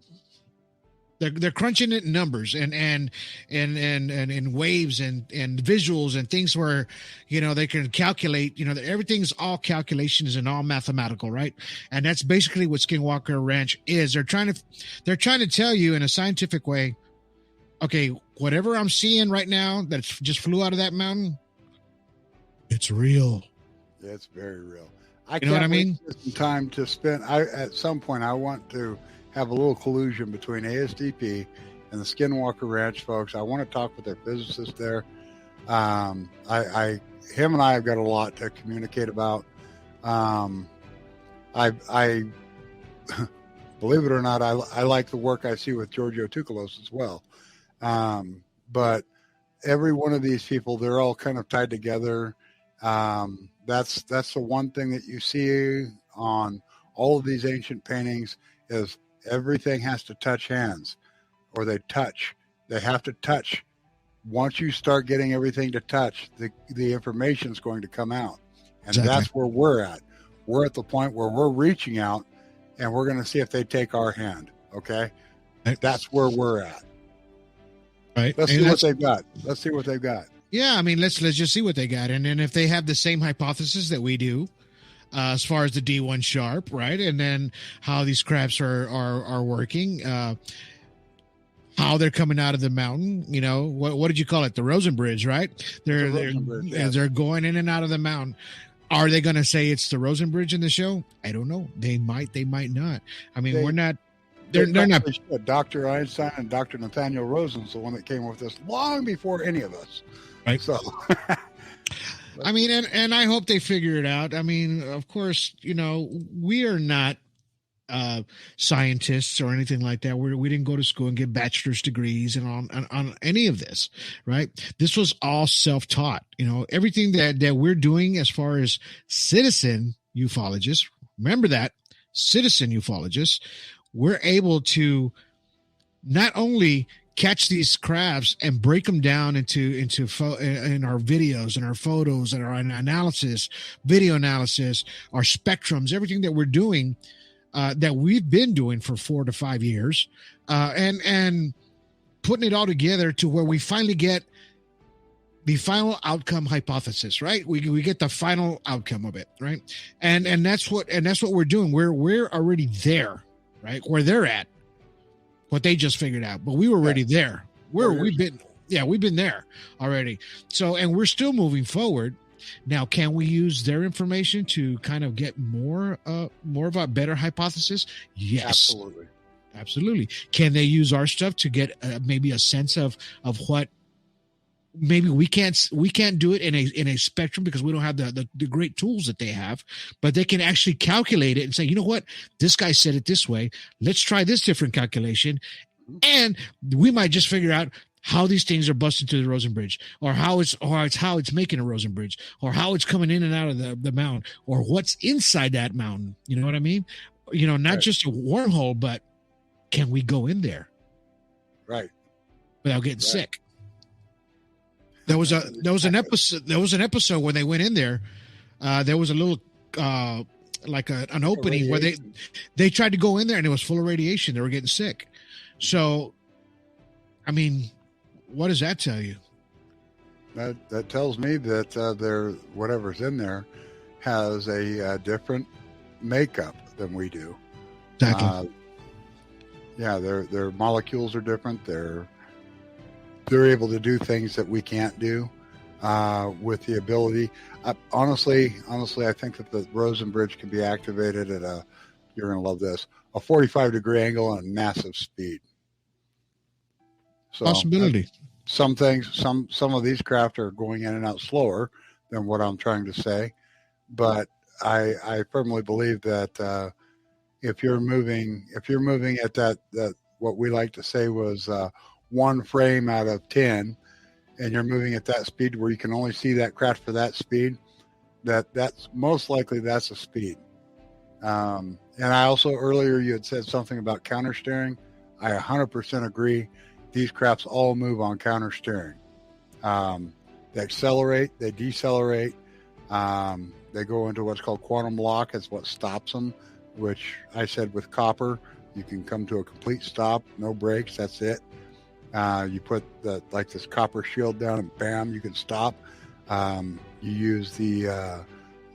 Speaker 5: They're crunching it in numbers and waves and visuals and things where, they can calculate, everything's all calculations and all mathematical, right? And that's basically what Skinwalker Ranch is. They're trying to tell you in a scientific way, okay, whatever I'm seeing right now that just flew out of that mountain, it's real.
Speaker 1: It's very real.
Speaker 5: You know what I mean?
Speaker 1: Some time to spend. At some point, I want to have a little collusion between ASDP and the Skinwalker Ranch folks. I want to talk with their physicists there. Him and I have got a lot to communicate about. I believe it or not, I like the work I see with Giorgio Tsoukalos as well. But every one of these people, they're all kind of tied together. That's the one thing that you see on all of these ancient paintings is everything has to touch hands, or they have to touch. Once you start getting everything to touch, the information is going to come out. And
Speaker 5: exactly.
Speaker 1: That's where we're at. We're at the point where we're reaching out, and we're going to see if they take our hand. Okay. That's where we're at.
Speaker 5: Right.
Speaker 1: Let's see what they've got.
Speaker 5: Yeah. I mean, let's just see what they got. And then if they have the same hypothesis that we do, as far as the D1 sharp, right? And then how these crabs are working, how they're coming out of the mountain, what did you call it? The Rosen Bridge, right? They're going in and out of the mountain. Are they going to say it's the Rosen Bridge in the show? I don't know. They might not. I mean, we're not. They're not.
Speaker 1: Dr. Einstein and Dr. Nathaniel Rosen's the one that came with this long before any of us.
Speaker 5: Right.
Speaker 1: So.
Speaker 5: I mean, and I hope they figure it out. I mean, of course, we are not scientists or anything like that. We didn't go to school and get bachelor's degrees and on any of this, right? This was all self-taught. Everything that we're doing as far as citizen ufologists, remember that, citizen ufologists, we're able to not only catch these crabs and break them down in our videos and our photos and our analysis, video analysis, our spectrums, everything that we're doing, that we've been doing for 4 to 5 years, and putting it all together to where we finally get the final outcome hypothesis, right? We get the final outcome of it, right? And that's what we're doing. We're already there, right? Where they're at. What they just figured out, but we were already there. We've been Yeah, we've been there already. So, and we're still moving forward. Now, can we use their information to kind of get more of a better hypothesis? Yes, absolutely. Can they use our stuff to get maybe a sense of what? Maybe we can't do it in a spectrum because we don't have the great tools that they have, but they can actually calculate it and say, you know what, this guy said it this way. Let's try this different calculation, and we might just figure out how these things are busting through the Rosen Bridge, or how it's making a Rosen Bridge, or how it's coming in and out of the mountain, or what's inside that mountain. You know what I mean? Not just a wormhole, but can we go in there?
Speaker 1: Right.
Speaker 5: Without getting sick. There was an episode when they went in there. There was a little like an opening where they tried to go in there and it was full of radiation. They were getting sick. So, I mean, what does that tell you?
Speaker 1: That tells me that whatever's in there has a different makeup than we do.
Speaker 5: Exactly.
Speaker 1: Their molecules are different. They're able to do things that we can't do with the ability. Honestly, I think that the Rosen Bridge can be activated at you're going to love this, a 45-degree angle and massive speed. So,
Speaker 5: possibility.
Speaker 1: Some things, some of these craft are going in and out slower than what I'm trying to say, but I firmly believe that if you're moving at that what we like to say was one frame out of 10, and you're moving at that speed where you can only see that craft for that speed, that's most likely that's a speed. And I also, earlier you had said something about counter steering. I 100% agree. These crafts all move on counter steering. They accelerate, they decelerate, they go into what's called quantum lock. It's what stops them, which I said with copper, you can come to a complete stop, no brakes, that's it. You put this copper shield down and bam, you can stop. You use the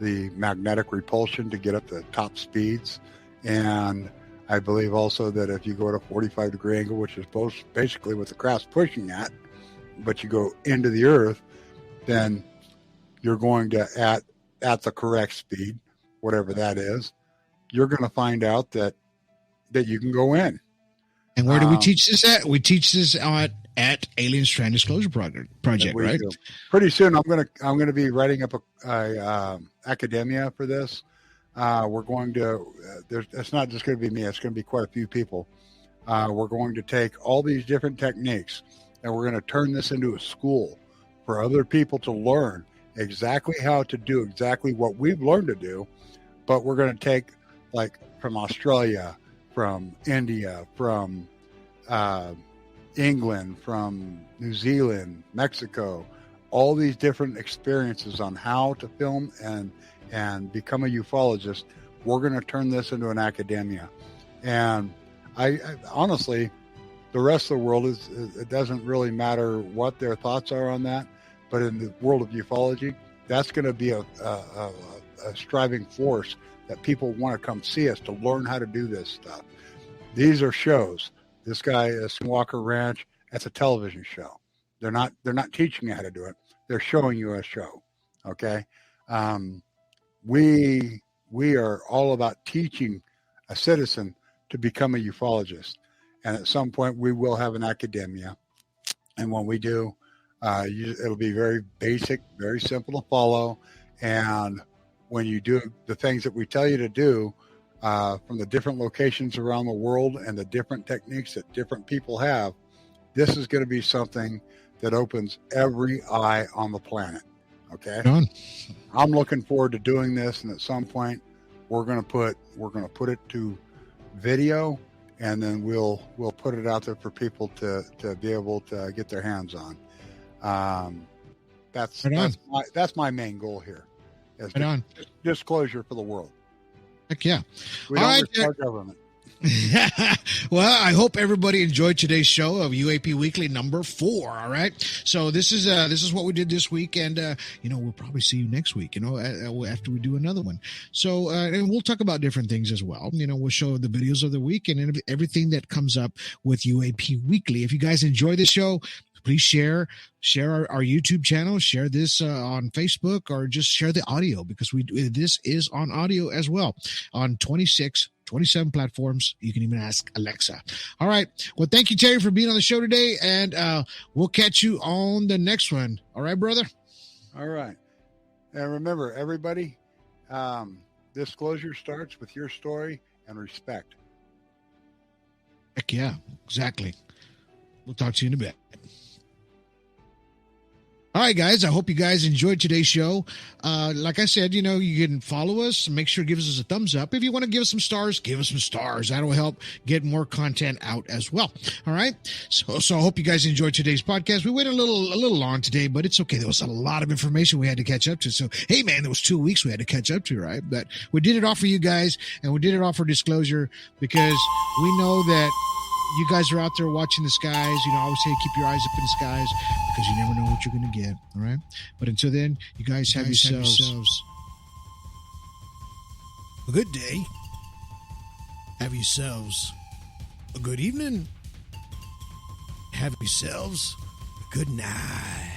Speaker 1: magnetic repulsion to get up to top speeds. And I believe also that if you go at a 45-degree angle, which is basically what the craft's pushing at, but you go into the earth, then you're going to, at the correct speed, whatever that is, you're going to find out that you can go in.
Speaker 5: And where do we teach this at? We teach this at Alien Strand Disclosure Project, right?
Speaker 1: Do. Pretty soon, I'm gonna be writing up a academia for this. We're going to. It's not just going to be me. It's going to be quite a few people. We're going to take all these different techniques, and we're going to turn this into a school for other people to learn exactly how to do exactly what we've learned to do. But we're going to take, like, from Australia, from India, from England, from New Zealand, Mexico, all these different experiences on how to film and become a ufologist. We're going to turn this into an academia. And I honestly, the rest of the world it doesn't really matter what their thoughts are on that. But in the world of ufology, that's going to be a striving force that people want to come see us to learn how to do this stuff. These are shows. This guy is Walker Ranch. That's a television show. They're not teaching you how to do it. They're showing you a show. Okay. We are all about teaching a citizen to become a ufologist. And at some point we will have an academia. And when we do, it'll be very basic, very simple to follow. And when you do the things that we tell you to do, from the different locations around the world and the different techniques that different people have, this is going to be something that opens every eye on the planet. Okay.
Speaker 5: Done.
Speaker 1: I'm looking forward to doing this. And at some point we're going to put it to video, and then we'll put it out there for people to be able to get their hands on. That's my main goal here. Disclosure for the world.
Speaker 5: Heck yeah.
Speaker 1: We don't respect government.
Speaker 5: Well, I hope everybody enjoyed today's show of UAP Weekly number 4. All right. So this is what we did this week, and we'll probably see you next week. After we do another one. So and we'll talk about different things as well. We'll show the videos of the week and everything that comes up with UAP Weekly. If you guys enjoy the show, please share our YouTube channel, share this on Facebook, or just share the audio, because this is on audio as well on 27 platforms. You can even ask Alexa. All right. Well, thank you, Terry, for being on the show today, and we'll catch you on the next one. All right, brother?
Speaker 1: All right. And remember, everybody, disclosure starts with your story and respect.
Speaker 5: Heck yeah, exactly. We'll talk to you in a bit. All right, guys, I hope you guys enjoyed today's show. Like I said, you can follow us and make sure to give us a thumbs up. If you want to give us some stars, give us some stars. That will help get more content out as well. All right. So I hope you guys enjoyed today's podcast. We went a little long today, but it's okay. There was a lot of information we had to catch up to. So, hey, man, there was 2 weeks we had to catch up to, right? But we did it all for you guys, and we did it all for disclosure, because we know that you guys are out there watching the skies. I always say keep your eyes up in the skies, because you never know what you're going to get. All right. But until then, you guys have yourselves a good day. Have yourselves a good evening. Have yourselves a good night.